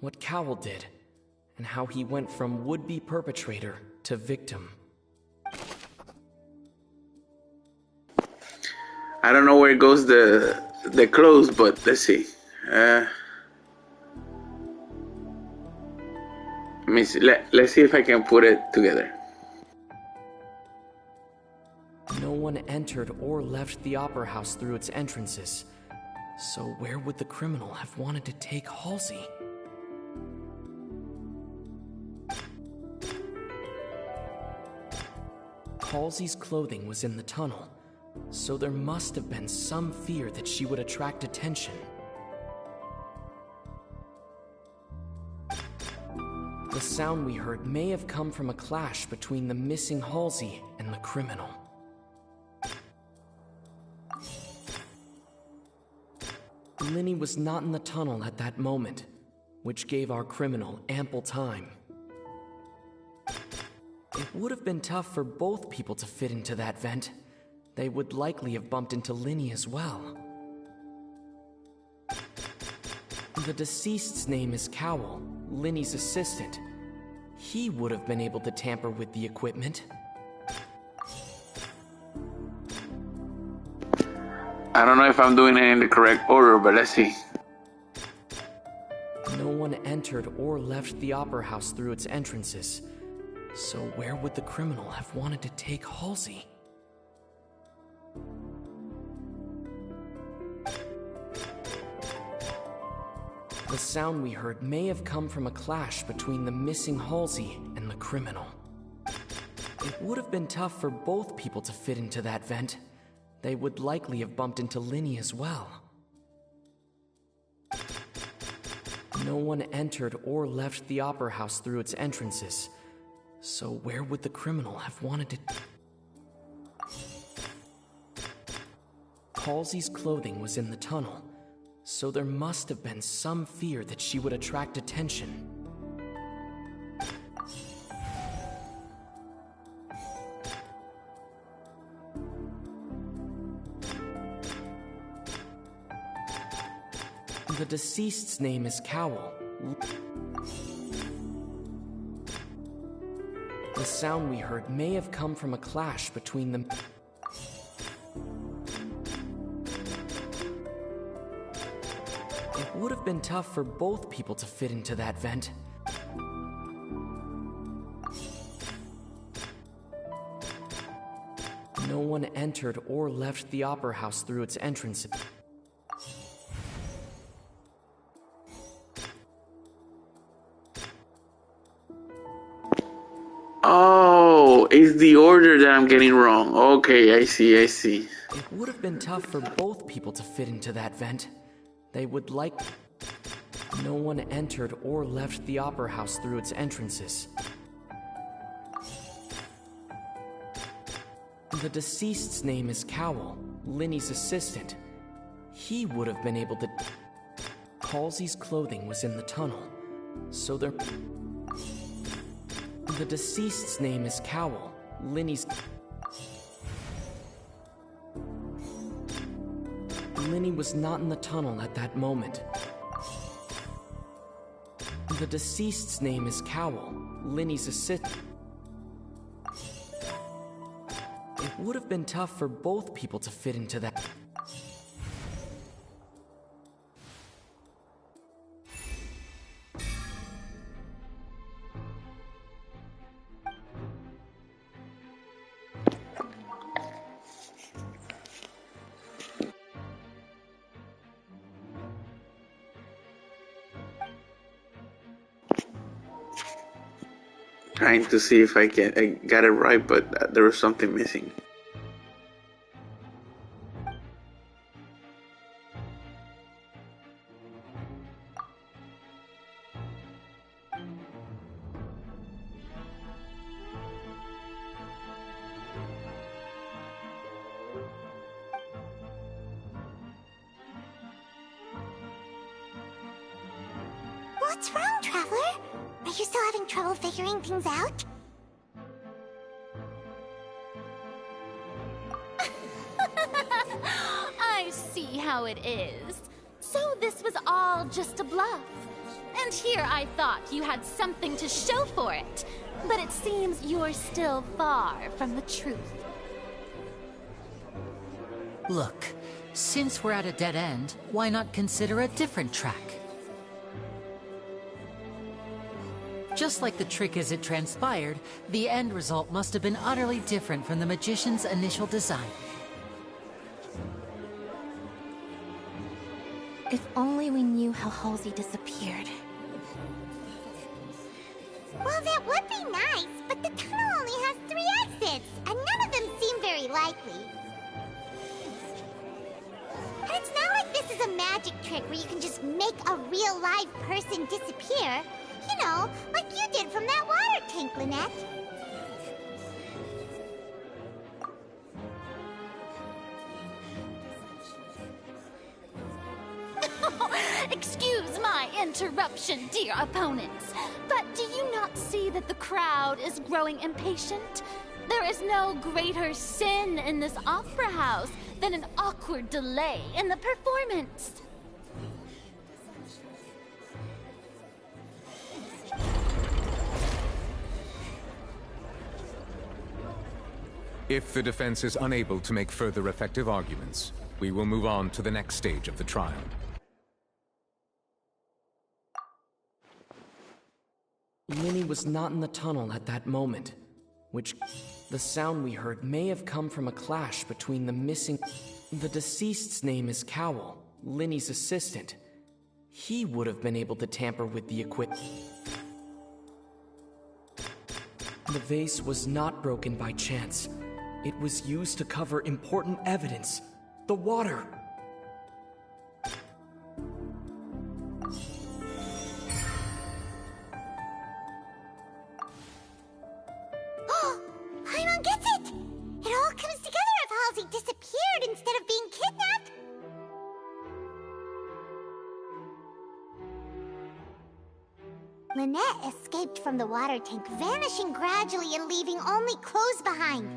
What Cowell did, and how he went from would-be perpetrator to victim. I don't know where goes the clothes, but let's see. Let me see. Let's see if I can put it together. No one entered or left the Opera House through its entrances. So where would the criminal have wanted to take Halsey? Halsey's clothing was in the tunnel, so there must have been some fear that she would attract attention. The sound we heard may have come from a clash between the missing Halsey and the criminal. Linny was not in the tunnel at that moment, which gave our criminal ample time. It would have been tough for both people to fit into that vent. They would likely have bumped into Linny as well. The deceased's name is Cowell, Linny's assistant. He would have been able to tamper with the equipment. I don't know if I'm doing it in the correct order, but let's see. No one entered or left the Opera House through its entrances, So where would the criminal have wanted to take Halsey? The sound we heard may have come from a clash between the missing Halsey and the criminal. It would have been tough for both people to fit into that vent. They would likely have bumped into Linny as well. No one entered or left the Opera House through its entrances. So where would the criminal have wanted to... Halsey's clothing was in the tunnel, so there must have been some fear that she would attract attention. The deceased's name is Cowell. The sound we heard may have come from a clash between them. It would have been tough for both people to fit into that vent. No one entered or left the Opera House through its entrance. Oh, it's the order that I'm getting wrong. Okay, I see. It would have been tough for both people to fit into that vent. They would like... No one entered or left the Opera House through its entrances. The deceased's name is Cowell, Linny's assistant. He would have been able to... Halsey's clothing was in the tunnel, so there... The deceased's name is Cowell, Linny's... Linny was not in the tunnel at that moment. The deceased's name is Cowell, Linny's assistant. It would have been tough for both people to fit into that. Trying to see if I got it right, but there was something missing. What's wrong, Traveler? Are you still having trouble figuring things out? I see how it is. So this was all just a bluff. And here I thought you had something to show for it. But it seems you're still far from the truth. Look, since we're at a dead end, why not consider a different track? Just like the trick as it transpired, the end result must have been utterly different from the magician's initial design. If only we knew how Halsey disappeared. Well, that would be nice, but the tunnel only has 3 exits, and none of them seem very likely. And it's not like this is a magic trick where you can just make a real live person disappear. You know, like you did from that water tank, Lynette. Excuse my interruption, dear opponents, but do you not see that the crowd is growing impatient? There is no greater sin in this opera house than an awkward delay in the performance. If the defense is unable to make further effective arguments, we will move on to the next stage of the trial. Linny was not in the tunnel at that moment, which the sound we heard may have come from a clash between the missing... The deceased's name is Cowell, Linny's assistant. He would have been able to tamper with the equipment. The vase was not broken by chance. It was used to cover important evidence. The water. Paimon gets it! It all comes together if Halsey disappeared instead of being kidnapped. Lynette escaped from the water tank, vanishing gradually and leaving only clothes behind.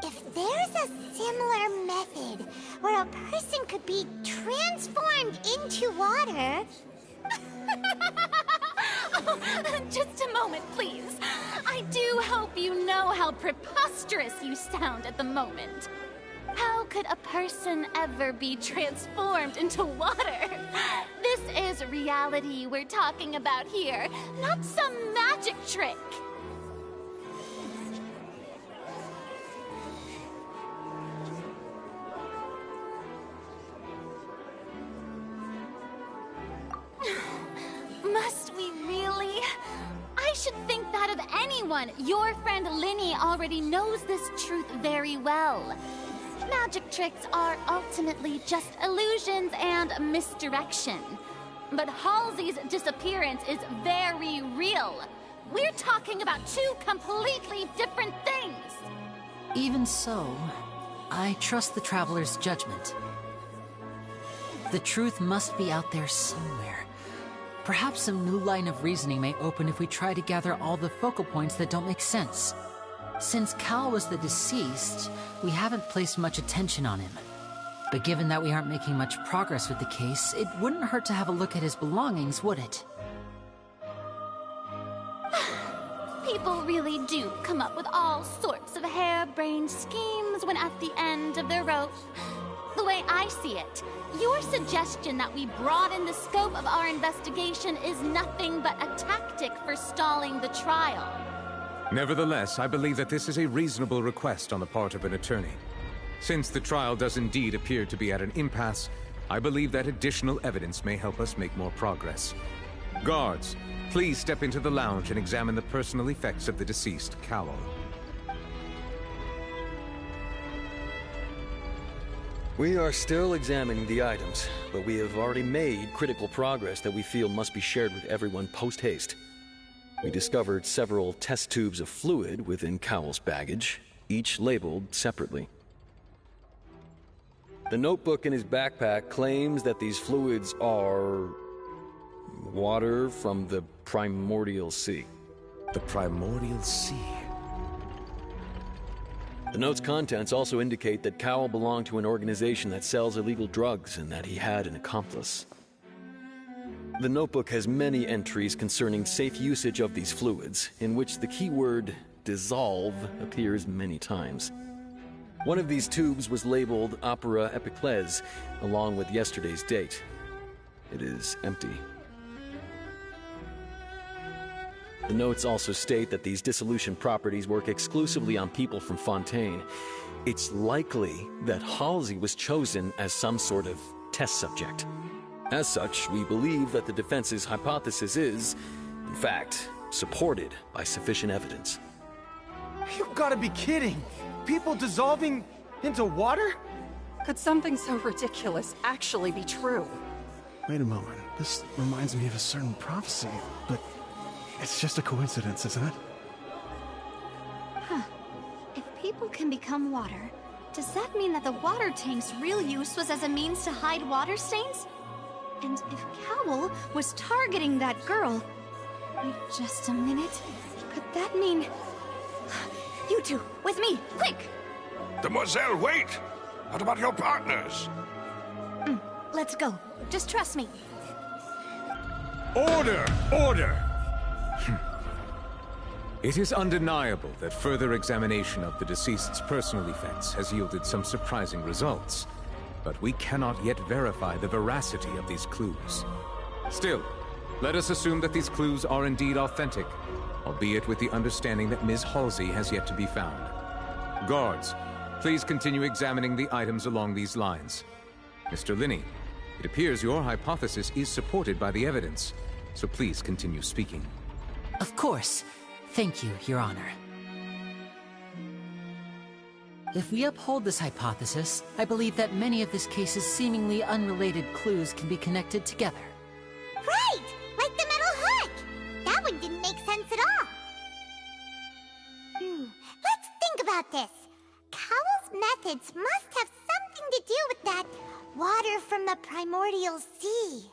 If there's a similar method where a person could be transformed into water... Just a moment, please. I do hope you know how preposterous you sound at the moment. How could a person ever be transformed into water? This is reality we're talking about here, not some magic trick. Must we really? I should think that of anyone. Your friend Linny already knows this truth very well. Magic tricks are ultimately just illusions and misdirection. But Halsey's disappearance is very real. We're talking about two completely different things. Even so, I trust the Traveler's judgment. The truth must be out there somewhere. Perhaps some new line of reasoning may open if we try to gather all the focal points that don't make sense. Since Cal was the deceased, we haven't placed much attention on him. But given that we aren't making much progress with the case, it wouldn't hurt to have a look at his belongings, would it? People really do come up with all sorts of harebrained schemes when at the end of their rope. The way I see it, your suggestion that we broaden the scope of our investigation is nothing but a tactic for stalling the trial. Nevertheless, I believe that this is a reasonable request on the part of an attorney. Since the trial does indeed appear to be at an impasse, I believe that additional evidence may help us make more progress. Guards, please step into the lounge and examine the personal effects of the deceased Cowell. We are still examining the items, but we have already made critical progress that we feel must be shared with everyone post-haste. We discovered several test tubes of fluid within Cowell's baggage, each labeled separately. The notebook in his backpack claims that these fluids are... water from the Primordial Sea. The Primordial Sea? The note's contents also indicate that Cowell belonged to an organization that sells illegal drugs and that he had an accomplice. The notebook has many entries concerning safe usage of these fluids, in which the keyword dissolve appears many times. One of these tubes was labeled Opera Epiclese, along with yesterday's date. It is empty. The notes also state that these dissolution properties work exclusively on people from Fontaine. It's likely that Halsey was chosen as some sort of test subject. As such, we believe that the defense's hypothesis is, in fact, supported by sufficient evidence. You've got to be kidding! People dissolving into water? Could something so ridiculous actually be true? Wait a moment. This reminds me of a certain prophecy, but it's just a coincidence, isn't it? Huh. If people can become water, does that mean that the water tank's real use was as a means to hide water stains? And if Cowell was targeting that girl... Wait just a minute. Could that mean... You two, with me, quick! Demoiselle, wait! What about your partners? Let's go. Just trust me. Order! Order! It is undeniable that further examination of the deceased's personal effects has yielded some surprising results, but we cannot yet verify the veracity of these clues. Still, let us assume that these clues are indeed authentic, albeit with the understanding that Ms. Halsey has yet to be found. Guards, please continue examining the items along these lines. Mr. Linney, it appears your hypothesis is supported by the evidence, so please continue speaking. Of course. Thank you, Your Honor. If we uphold this hypothesis, I believe that many of this case's seemingly unrelated clues can be connected together. Right! Like the metal hook! That one didn't make sense at all. Let's think about this. Cowell's methods must have something to do with that water from the primordial sea.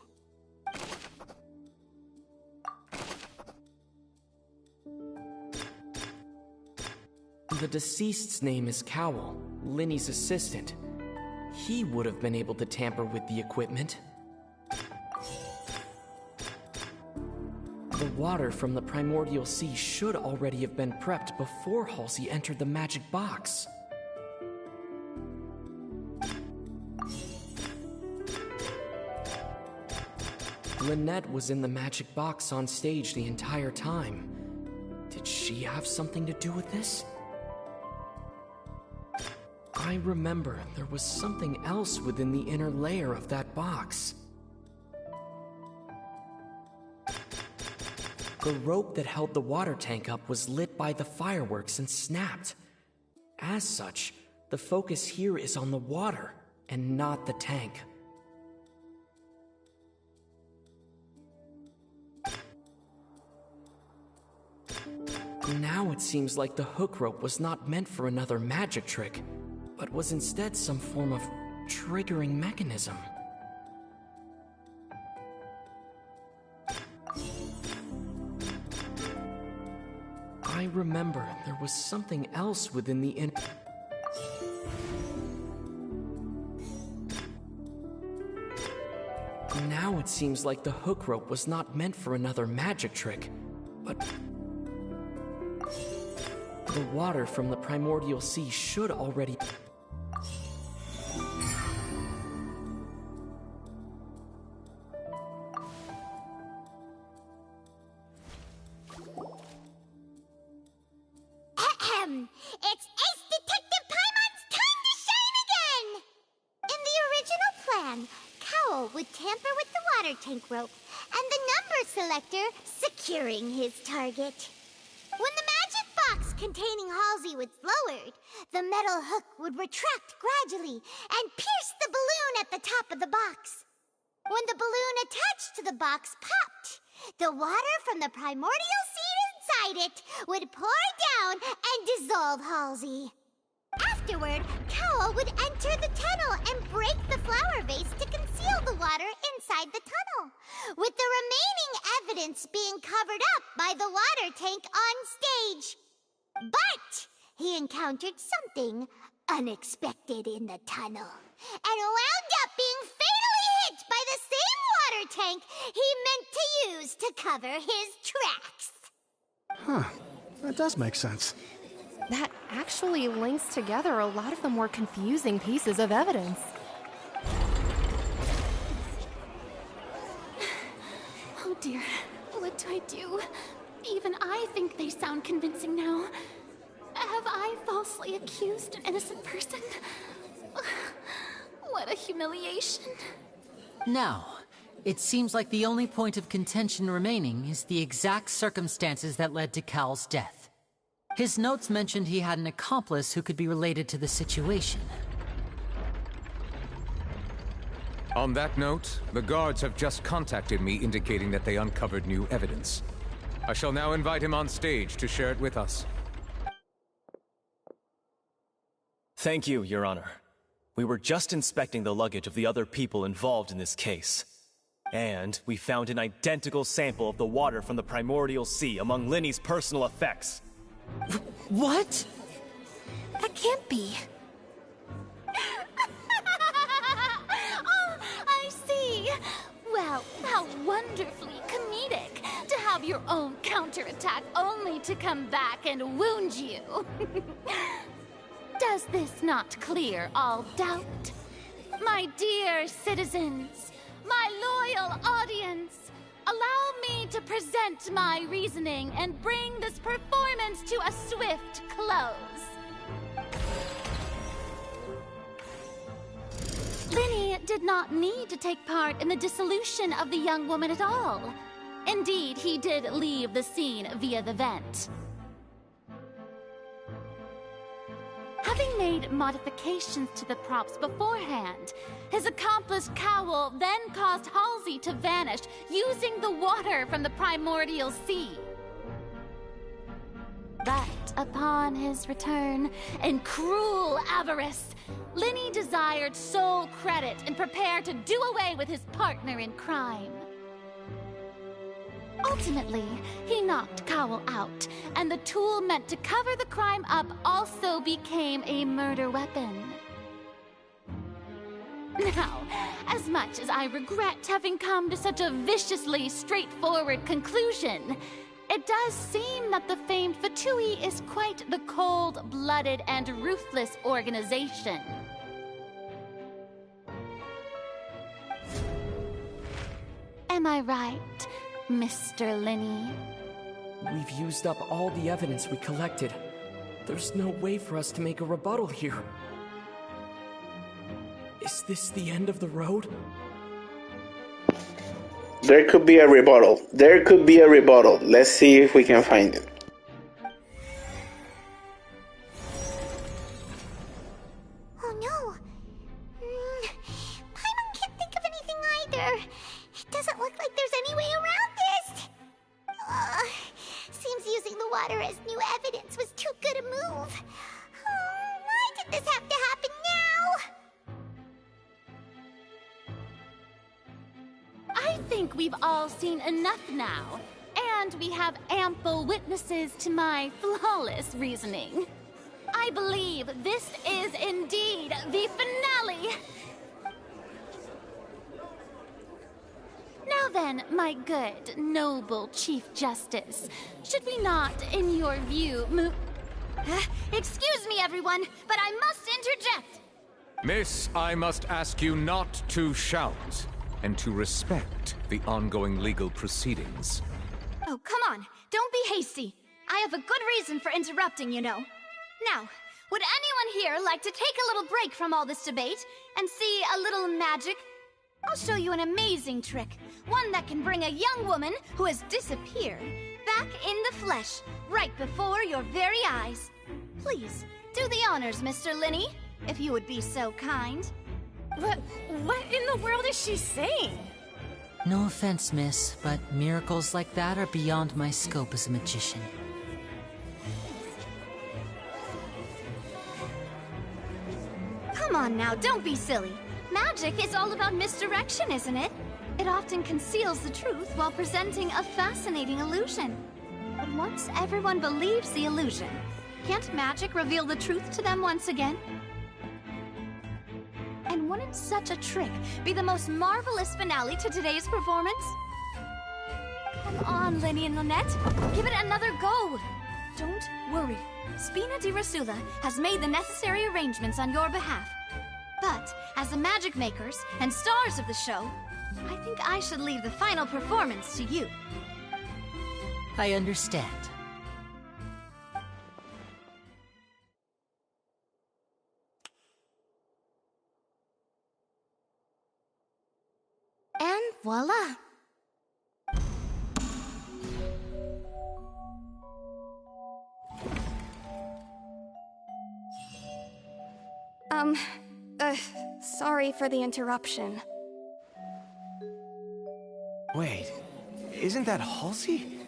The deceased's name is Cowell, Linny's assistant. He would have been able to tamper with the equipment. The water from the primordial sea should already have been prepped before Halsey entered the magic box. Lynette was in the magic box on stage the entire time. Did she have something to do with this? I remember there was something else within the inner layer of that box. The rope that held the water tank up was lit by the fireworks and snapped. As such, the focus here is on the water and not the tank. Now it seems like the hook rope was not meant for another magic trick, but was instead some form of triggering mechanism. I remember there was something else within the Now it seems like the hook rope was not meant for another magic trick, but the water from the primordial sea should already... It's Ace Detective Paimon's time to shine again! In the original plan, Cowell would tamper with the water tank rope and the number selector securing his target. When the magic box containing Halsey was lowered, the metal hook would retract gradually and pierce the balloon at the top of the box. When the balloon attached to the box popped, the water from the primordial sea inside it would pour down and dissolve Halsey. Afterward, Cowell would enter the tunnel and break the flower vase to conceal the water inside the tunnel, with the remaining evidence being covered up by the water tank on stage. But he encountered something unexpected in the tunnel and wound up being fatally hit by the same water tank he meant to use to cover his tracks. Huh. That does make sense. That actually links together a lot of the more confusing pieces of evidence. Oh dear, what do I do? Even I think they sound convincing now. Have I falsely accused an innocent person? What a humiliation. Now, it seems like the only point of contention remaining is the exact circumstances that led to Cal's death. His notes mentioned he had an accomplice who could be related to the situation. On that note, the guards have just contacted me indicating that they uncovered new evidence. I shall now invite him on stage to share it with us. Thank you, Your Honor. We were just inspecting the luggage of the other people involved in this case. And we found an identical sample of the water from the primordial sea among Linny's personal effects. What? That can't be. Oh, I see. Well, how wonderfully comedic to have your own counterattack only to come back and wound you. Does this not clear all doubt? My dear citizens, my loyal audience, allow me to present my reasoning and bring this performance to a swift close. Linny did not need to take part in the dissolution of the young woman at all. Indeed, he did leave the scene via the vent. Having made modifications to the props beforehand, his accomplice Cowell then caused Halsey to vanish using the water from the primordial sea. But upon his return, in cruel avarice, Linny desired sole credit and prepared to do away with his partner in crime. Ultimately, he knocked Cowell out, and the tool meant to cover the crime up also became a murder weapon. Now, as much as I regret having come to such a viciously straightforward conclusion, it does seem that the famed Fatui is quite the cold-blooded and ruthless organization. Am I right, Mr. Linny? We've used up all the evidence we collected. There's no way for us to make a rebuttal here. Is this the end of the road? There could be a rebuttal. There could be a rebuttal. Let's see if we can find it. Oh no. Paimon can't think of anything either. It doesn't look like there's any way around this. Seems using the water as new evidence was too good a move. Why did this have to happen now? I think we've all seen enough now, and we have ample witnesses to my flawless reasoning. I believe this is indeed the finale. Now then, my good, noble Chief Justice, should we not, in your view, move... Excuse me, everyone, but I must interject. Miss, I must ask you not to shout, and to respect the ongoing legal proceedings. Oh, come on. Don't be hasty. I have a good reason for interrupting, you know. Now, would anyone here like to take a little break from all this debate and see a little magic? I'll show you an amazing trick. One that can bring a young woman who has disappeared back in the flesh, right before your very eyes. Please, do the honors, Mr. Linny, if you would be so kind. What in the world is she saying? No offense, miss, but miracles like that are beyond my scope as a magician. Come on now, don't be silly. Magic is all about misdirection, isn't it? It often conceals the truth while presenting a fascinating illusion. But once everyone believes the illusion, can't magic reveal the truth to them once again? And wouldn't such a trick be the most marvelous finale to today's performance? Come on, Linny and Lynette. Give it another go. Don't worry. Spina di Rasula has made the necessary arrangements on your behalf. But, as the magic makers and stars of the show, I think I should leave the final performance to you. I understand. And voila! Sorry for the interruption. Wait, isn't that Halsey?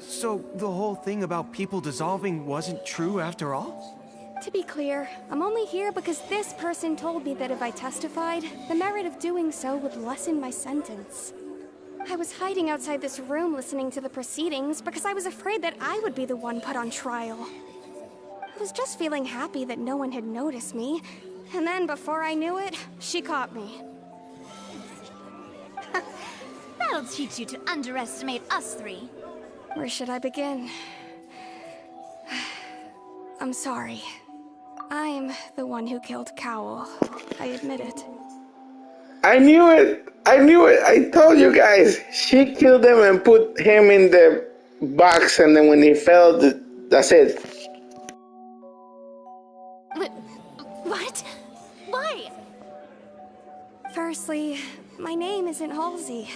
So the whole thing about people dissolving wasn't true after all? To be clear, I'm only here because this person told me that if I testified, the merit of doing so would lessen my sentence. I was hiding outside this room listening to the proceedings because I was afraid that I would be the one put on trial. I was just feeling happy that no one had noticed me, and then before I knew it, she caught me. That'll teach you to underestimate us three. Where should I begin? I'm sorry. I'm the one who killed Cowell. I admit it. I knew it. I knew it. I told you guys. She killed him and put him in the box, and then when he fell, that's it. What? Why? Firstly, my name isn't Halsey.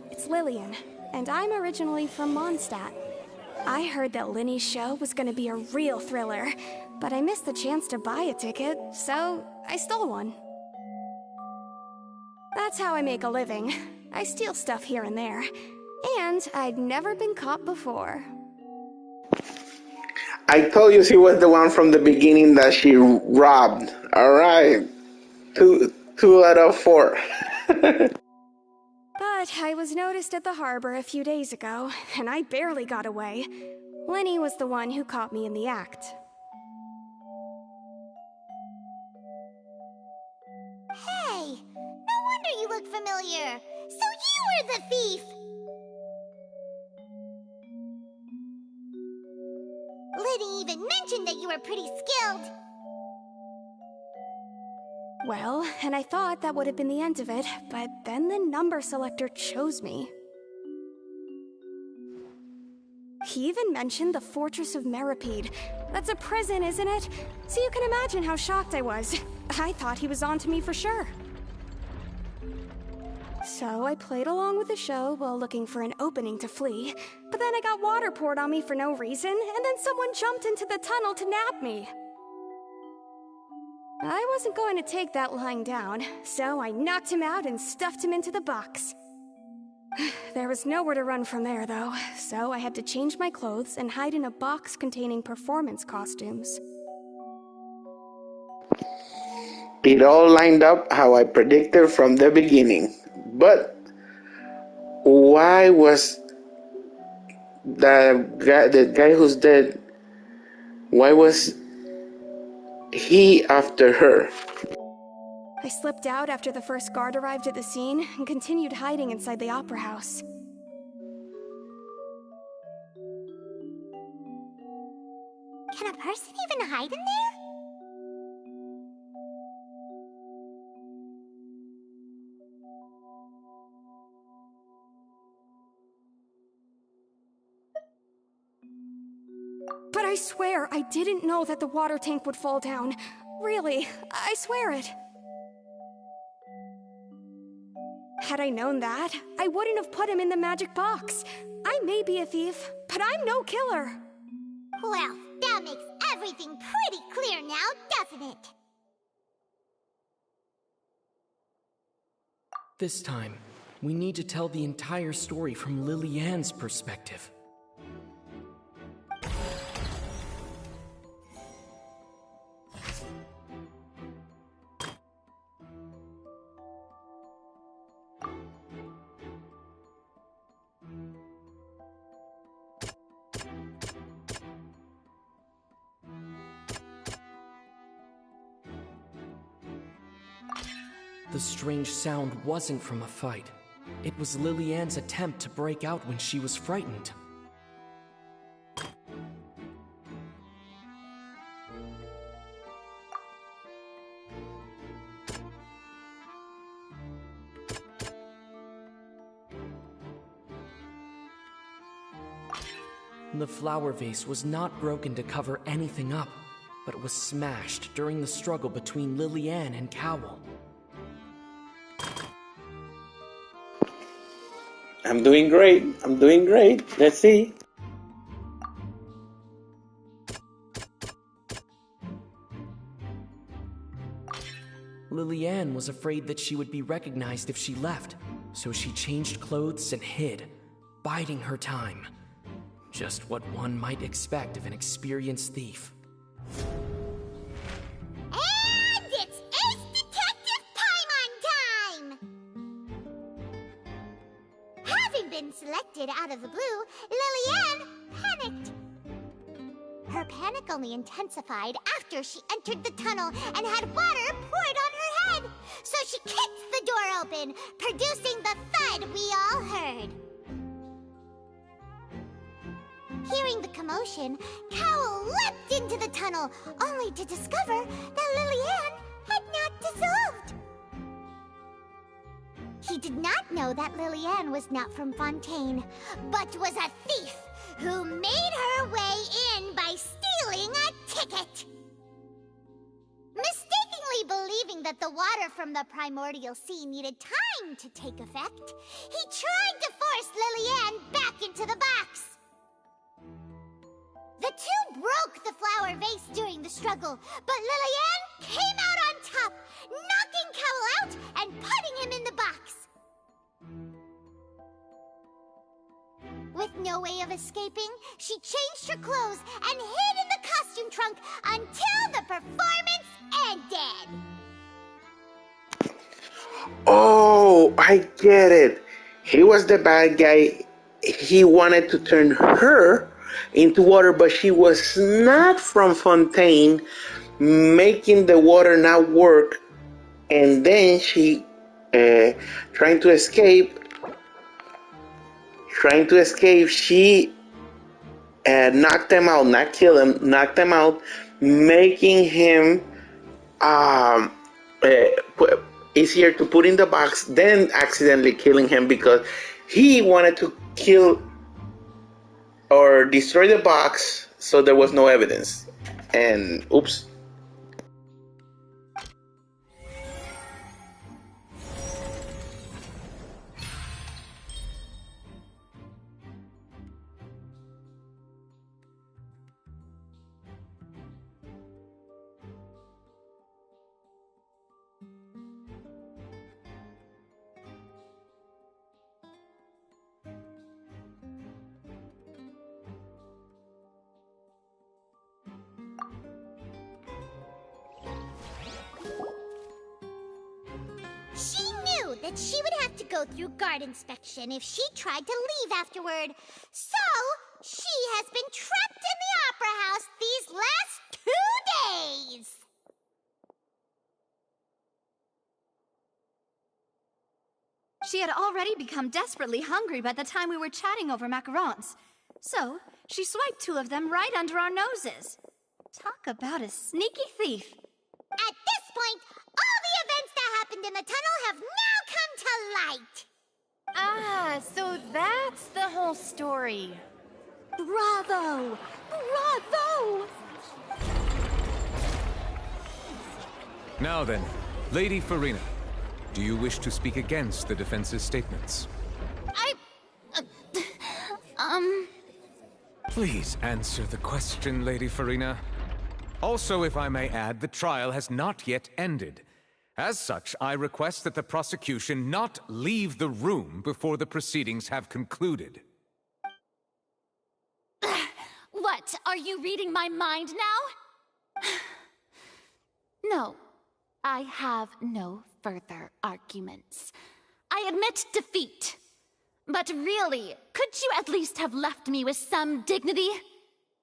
It's Lillian, and I'm originally from Mondstadt. I heard that Linny's show was gonna be a real thriller, but I missed the chance to buy a ticket, so I stole one. That's how I make a living. I steal stuff here and there. And I'd never been caught before. I told you she was the one from the beginning that she robbed. Alright. Two out of 4. But I was noticed at the harbor a few days ago, and I barely got away. Lenny was the one who caught me in the act. Hey! No wonder you look familiar! So you were the thief! Liddy even mentioned that you were pretty skilled! Well, and I thought that would have been the end of it, but then the number selector chose me. He even mentioned the Fortress of Meripede. That's a prison, isn't it? So you can imagine how shocked I was. I thought he was on to me for sure. So I played along with the show while looking for an opening to flee, but then I got water poured on me for no reason, and then someone jumped into the tunnel to nab me. I wasn't going to take that lying down, so I knocked him out and stuffed him into the box. There was nowhere to run from there, though, so I had to change my clothes and hide in a box containing performance costumes. It all lined up how I predicted from the beginning. But why was the guy who's dead, why was he after her? I slipped out after the first guard arrived at the scene and continued hiding inside the opera house. Can a person even hide in there? But I swear, I didn't know that the water tank would fall down. Really, I swear it. Had I known that, I wouldn't have put him in the magic box. I may be a thief, but I'm no killer. Well, that makes everything pretty clear now, doesn't it? This time, we need to tell the entire story from Lily-Ann's perspective. The strange sound wasn't from a fight. It was Lily-Ann's attempt to break out when she was frightened. The flower vase was not broken to cover anything up, but was smashed during the struggle between Lily-Ann and Cowell. I'm doing great. I'm doing great. Let's see. Lily-Ann was afraid that she would be recognized if she left, so she changed clothes and hid, biding her time. Just what one might expect of an experienced thief. And it's Ace Detective Paimon time! Having been selected out of the blue, Lily-Ann panicked. Her panic only intensified after she entered the tunnel and had water poured on her head. So she kicked the door open, producing the thud we all heard. Hearing the commotion, Cowell leapt into the tunnel, only to discover that Lily-Ann had not dissolved. He did not know that Lillian was not from Fontaine, but was a thief who made her way in by stealing a ticket. Mistakenly believing that the water from the primordial sea needed time to take effect, he tried to force Lillian back into the box. The two broke the flower vase during the struggle, but Lillian came out on top, knocking Cowell out and putting him in the box. With no way of escaping, she changed her clothes and hid in the costume trunk until the performance ended. Oh, I get it. He was the bad guy. He wanted to turn her into water, but she was not from Fontaine, making the water not work. And then she, trying to escape, she knocked them out, not kill him, knocked them out, making him easier to put in the box, then accidentally killing him because he wanted to kill or destroy the box so there was no evidence. And oops. She knew that she would have to go through guard inspection if she tried to leave afterward. So, she has been trapped in the Opera House these last 2 days. She had already become desperately hungry by the time we were chatting over macarons. So, she swiped 2 of them right under our noses. Talk about a sneaky thief. At this point, all the events that happened in the tunnel have now come to light. Ah, so that's the whole story. Bravo! Bravo! Now then, Lady Farina, do you wish to speak against the defense's statements? Please answer the question, Lady Farina. Also, if I may add, the trial has not yet ended. As such, I request that the prosecution not leave the room before the proceedings have concluded. What? Are you reading my mind now? No, I have no further arguments. I admit defeat. But really, could you at least have left me with some dignity?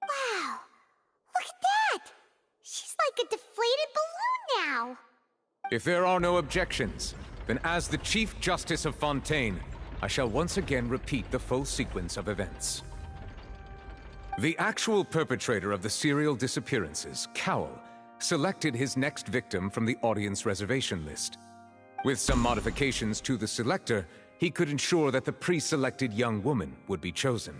Wow, look at that! She's like a deflated balloon now. If there are no objections, then as the Chief Justice of Fontaine, I shall once again repeat the full sequence of events. The actual perpetrator of the serial disappearances, Cowell, selected his next victim from the audience reservation list. With some modifications to the selector, he could ensure that the pre-selected young woman would be chosen.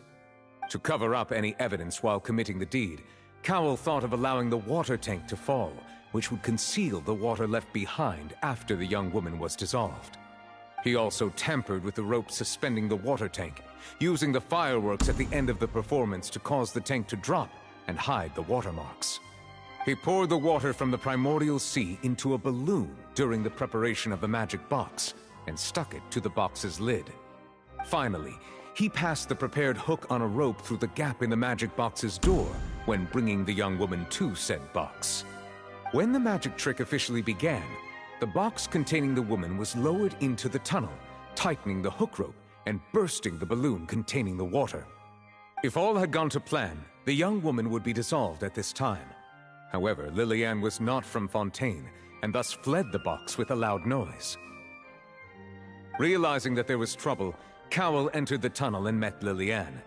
To cover up any evidence while committing the deed, Cowell thought of allowing the water tank to fall, which would conceal the water left behind after the young woman was dissolved. He also tampered with the rope suspending the water tank, using the fireworks at the end of the performance to cause the tank to drop and hide the watermarks. He poured the water from the primordial sea into a balloon during the preparation of the magic box and stuck it to the box's lid. Finally, he passed the prepared hook on a rope through the gap in the magic box's door when bringing the young woman to said box. When the magic trick officially began, the box containing the woman was lowered into the tunnel, tightening the hook rope and bursting the balloon containing the water. If all had gone to plan, the young woman would be dissolved at this time. However, Lillian was not from Fontaine and thus fled the box with a loud noise. Realizing that there was trouble, Cowell entered the tunnel and met Lillian.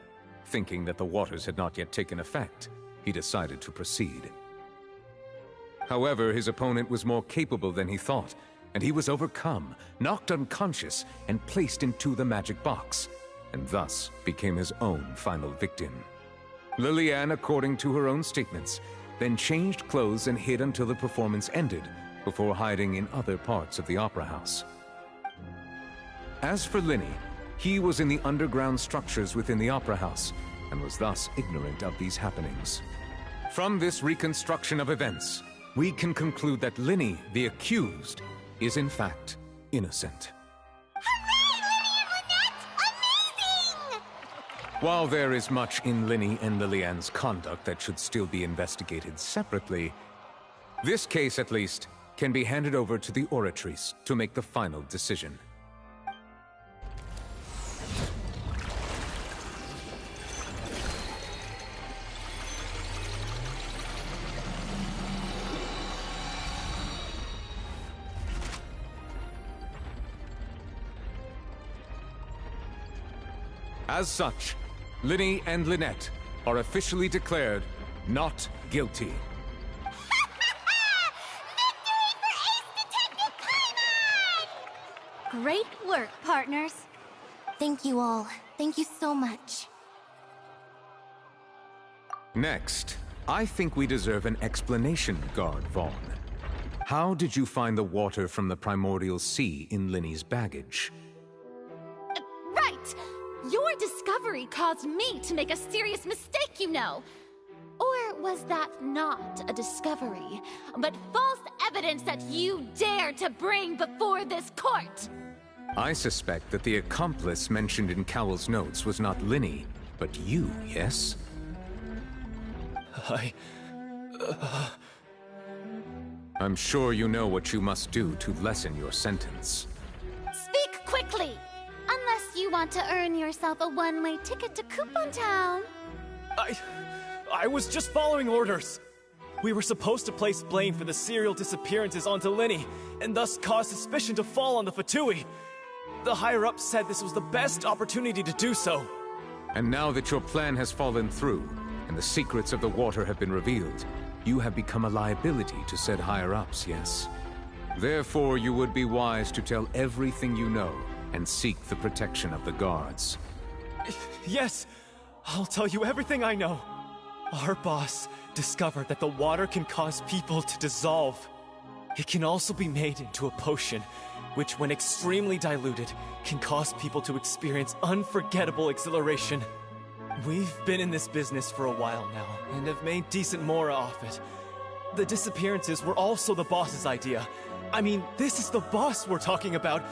Thinking that the waters had not yet taken effect, he decided to proceed. However, his opponent was more capable than he thought, and he was overcome, knocked unconscious, and placed into the magic box, and thus became his own final victim. Lillian, according to her own statements, then changed clothes and hid until the performance ended, before hiding in other parts of the opera house. As for Linny, he was in the underground structures within the opera house, and was thus ignorant of these happenings. From this reconstruction of events, we can conclude that Linny, the accused, is in fact innocent. While there is much in Linny and Lillian's conduct that should still be investigated separately, this case, at least, can be handed over to the Oratrice to make the final decision. As such, Linny and Lynette are officially declared not guilty. Great work, partners. Thank you all. Thank you so much. Next, I think we deserve an explanation, Guard Vaughn. How did you find the water from the primordial sea in Linny's baggage? Right! Your discovery caused me to make a serious mistake, you know. Or was that not a discovery, but false evidence that you dared to bring before this court? I suspect that the accomplice mentioned in Cowell's notes was not Linny, but you, yes? I'm sure you know what you must do to lessen your sentence. Speak quickly! Unless you want to earn yourself a one-way ticket to Coupon Town. I was just following orders. We were supposed to place blame for the serial disappearances onto Linny, and thus cause suspicion to fall on the Fatui. The higher-ups said this was the best opportunity to do so. And now that your plan has fallen through, and the secrets of the water have been revealed, you have become a liability to said higher-ups, yes? Therefore, you would be wise to tell everything you know, and seek the protection of the guards. Yes, I'll tell you everything I know. Our boss discovered that the water can cause people to dissolve. It can also be made into a potion, which when extremely diluted, can cause people to experience unforgettable exhilaration. We've been in this business for a while now, and have made decent mora off it. The disappearances were also the boss's idea. I mean, this is the boss we're talking about.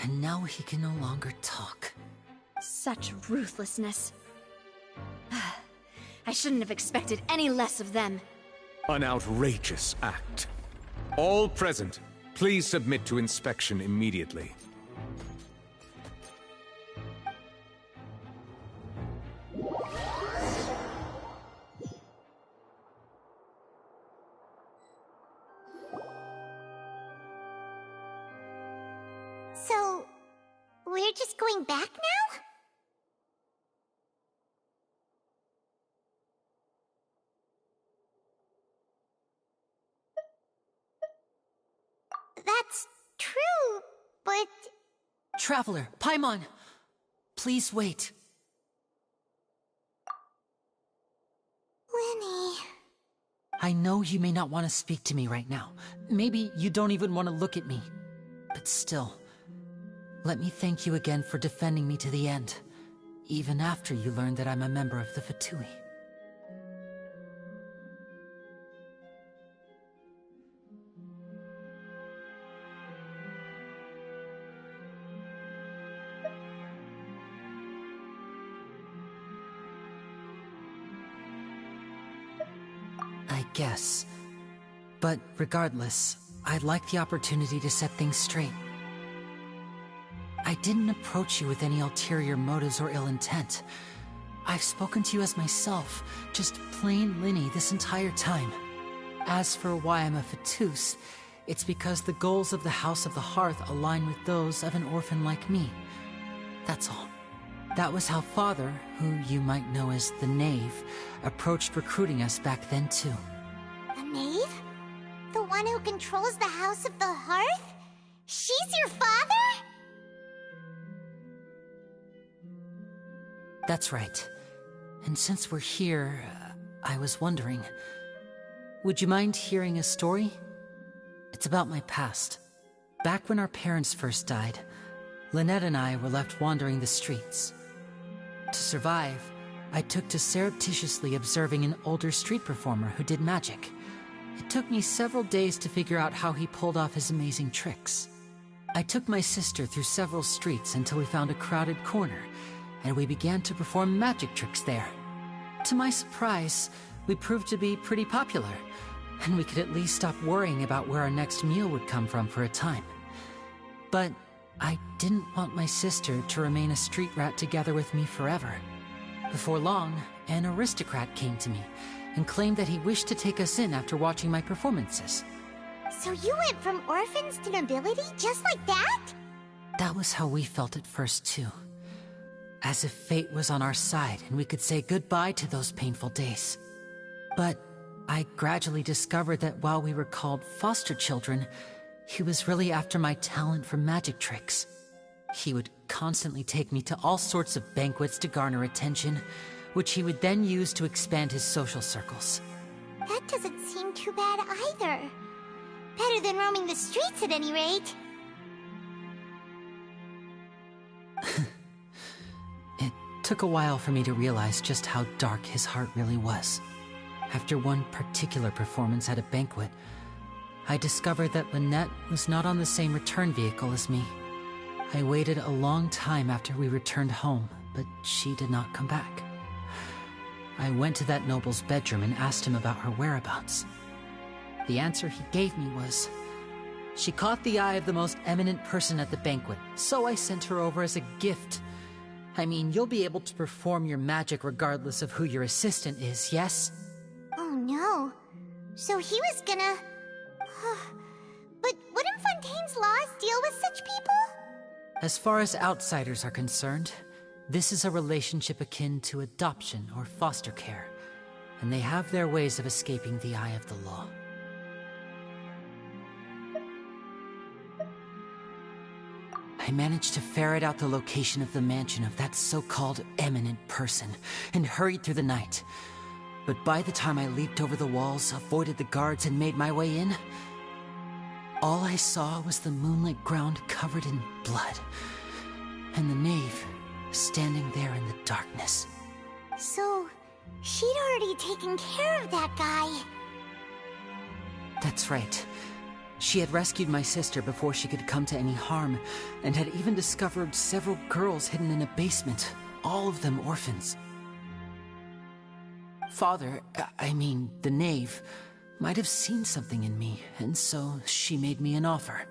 And now he can no longer talk. Such ruthlessness. I shouldn't have expected any less of them. An outrageous act. All present, please submit to inspection immediately. So, we're just going back now? That's true, but... Traveler, Paimon! Please wait. Linny... I know you may not want to speak to me right now. Maybe you don't even want to look at me. But still, let me thank you again for defending me to the end, even after you learned that I'm a member of the Fatui. I guess. But regardless, I'd like the opportunity to set things straight. I didn't approach you with any ulterior motives or ill intent. I've spoken to you as myself, just plain Linny this entire time. As for why I'm a Fatus, It's because the goals of the House of the Hearth align with those of an orphan like me. That's all. That was how Father, who you might know as the Knave, approached recruiting us back then too. The Knave? The one who controls the House of the Hearth? She's your father? That's right. And since we're here, I was wondering, would you mind hearing a story? It's about my past. Back when our parents first died, Lynette and I were left wandering the streets. To survive, I took to surreptitiously observing an older street performer who did magic. It took me several days to figure out how he pulled off his amazing tricks. I took my sister through several streets until we found a crowded corner, and we began to perform magic tricks there. To my surprise, we proved to be pretty popular, and we could at least stop worrying about where our next meal would come from for a time. But I didn't want my sister to remain a street rat together with me forever. Before long, an aristocrat came to me and claimed that he wished to take us in after watching my performances. So you went from orphans to nobility just like that? That was how we felt at first too. As if fate was on our side and we could say goodbye to those painful days. But I gradually discovered that while we were called foster children, he was really after my talent for magic tricks. He would constantly take me to all sorts of banquets to garner attention, which he would then use to expand his social circles. That doesn't seem too bad either. Better than roaming the streets at any rate. It took a while for me to realize just how dark his heart really was. After one particular performance at a banquet, I discovered that Lynette was not on the same return vehicle as me. I waited a long time after we returned home, but she did not come back. I went to that noble's bedroom and asked him about her whereabouts. The answer he gave me was, she caught the eye of the most eminent person at the banquet, so I sent her over as a gift. I mean, you'll be able to perform your magic regardless of who your assistant is, yes? Oh no. So he was gonna... But wouldn't Fontaine's laws deal with such people? As far as outsiders are concerned, this is a relationship akin to adoption or foster care, and they have their ways of escaping the eye of the law. I managed to ferret out the location of the mansion of that so-called eminent person, and hurried through the night. But by the time I leaped over the walls, avoided the guards, and made my way in, all I saw was the moonlit ground covered in blood, and the knave standing there in the darkness. So, she'd already taken care of that guy. That's right. She had rescued my sister before she could come to any harm, and had even discovered several girls hidden in a basement, all of them orphans. Father, I mean, the knave, might have seen something in me, and so she made me an offer.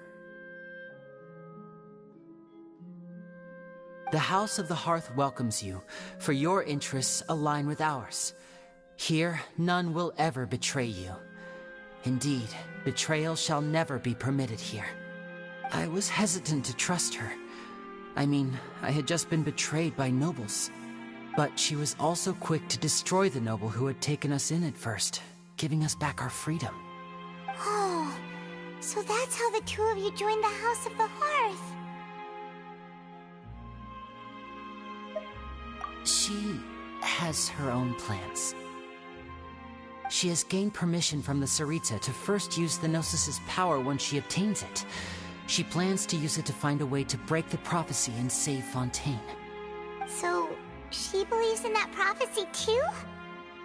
The House of the Hearth welcomes you, for your interests align with ours. Here, none will ever betray you. Indeed, betrayal shall never be permitted here. I was hesitant to trust her. I mean, I had just been betrayed by nobles. But she was also quick to destroy the noble who had taken us in at first, giving us back our freedom. Oh, so that's how the two of you joined the House of the Hearth. She has her own plans. She has gained permission from the Tsaritsa to first use the Gnosis' power when she obtains it. She plans to use it to find a way to break the prophecy and save Fontaine. So, she believes in that prophecy too?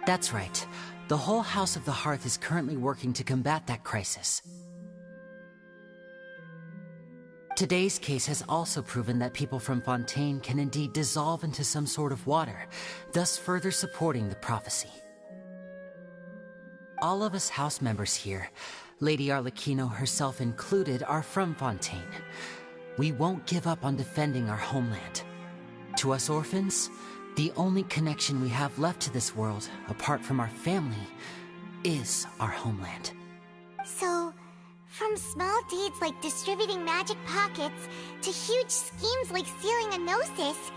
That's right. The whole House of the Hearth is currently working to combat that crisis. Today's case has also proven that people from Fontaine can indeed dissolve into some sort of water, thus further supporting the prophecy. All of us house members here, Lady Arlecchino herself included, are from Fontaine. We won't give up on defending our homeland. To us orphans, the only connection we have left to this world, apart from our family, is our homeland. So, From small deeds like distributing magic pockets to huge schemes like stealing a gnosis,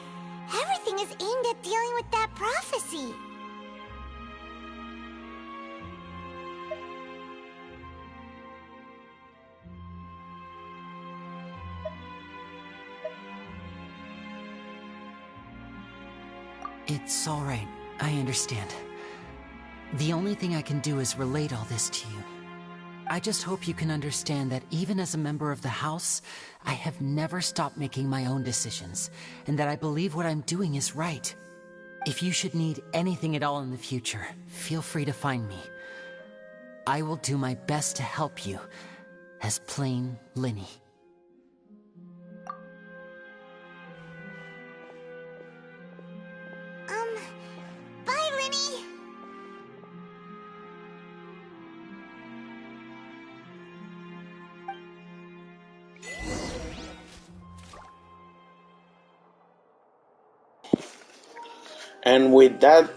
everything is aimed at dealing with that prophecy. It's all right. I understand. The only thing I can do is relate all this to you. I just hope you can understand that even as a member of the House, I have never stopped making my own decisions, and that I believe what I'm doing is right. If you should need anything at all in the future, feel free to find me. I will do my best to help you, as plain Linny. Bye, Linny! And with that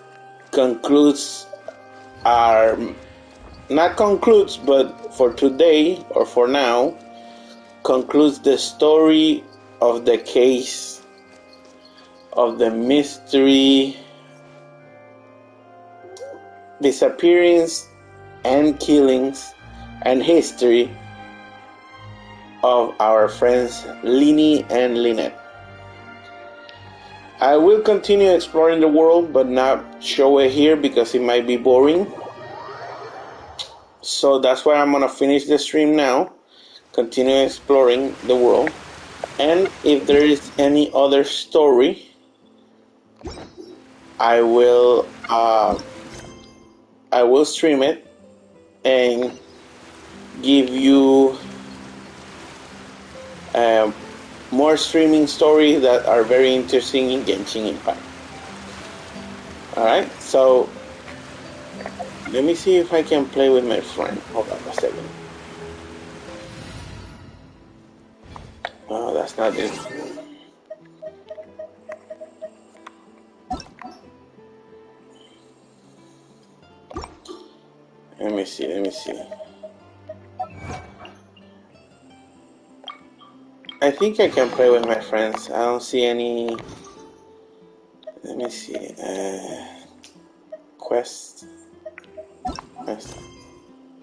concludes our, not concludes, but for today, or for now, concludes the story of the case of the mystery, disappearance, and killings, and history of our friends Linny and Lynette. I will continue exploring the world, but not show it here because it might be boring. So that's why I'm gonna finish the stream now, continue exploring the world, and if there is any other story, I will stream it and give you more streaming stories that are very interesting in Genshin Impact. Alright, so let me see if I can play with my friend. Hold on a second. Oh, that's not it. Let me see. I think I can play with my friends. I don't see any. Let me see. Quest.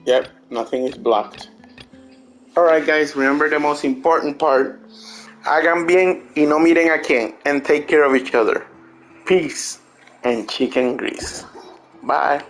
Yep, nothing is blocked. Alright, guys, remember the most important part. Hagan bien y no miren a quién. And take care of each other. Peace and chicken grease. Bye.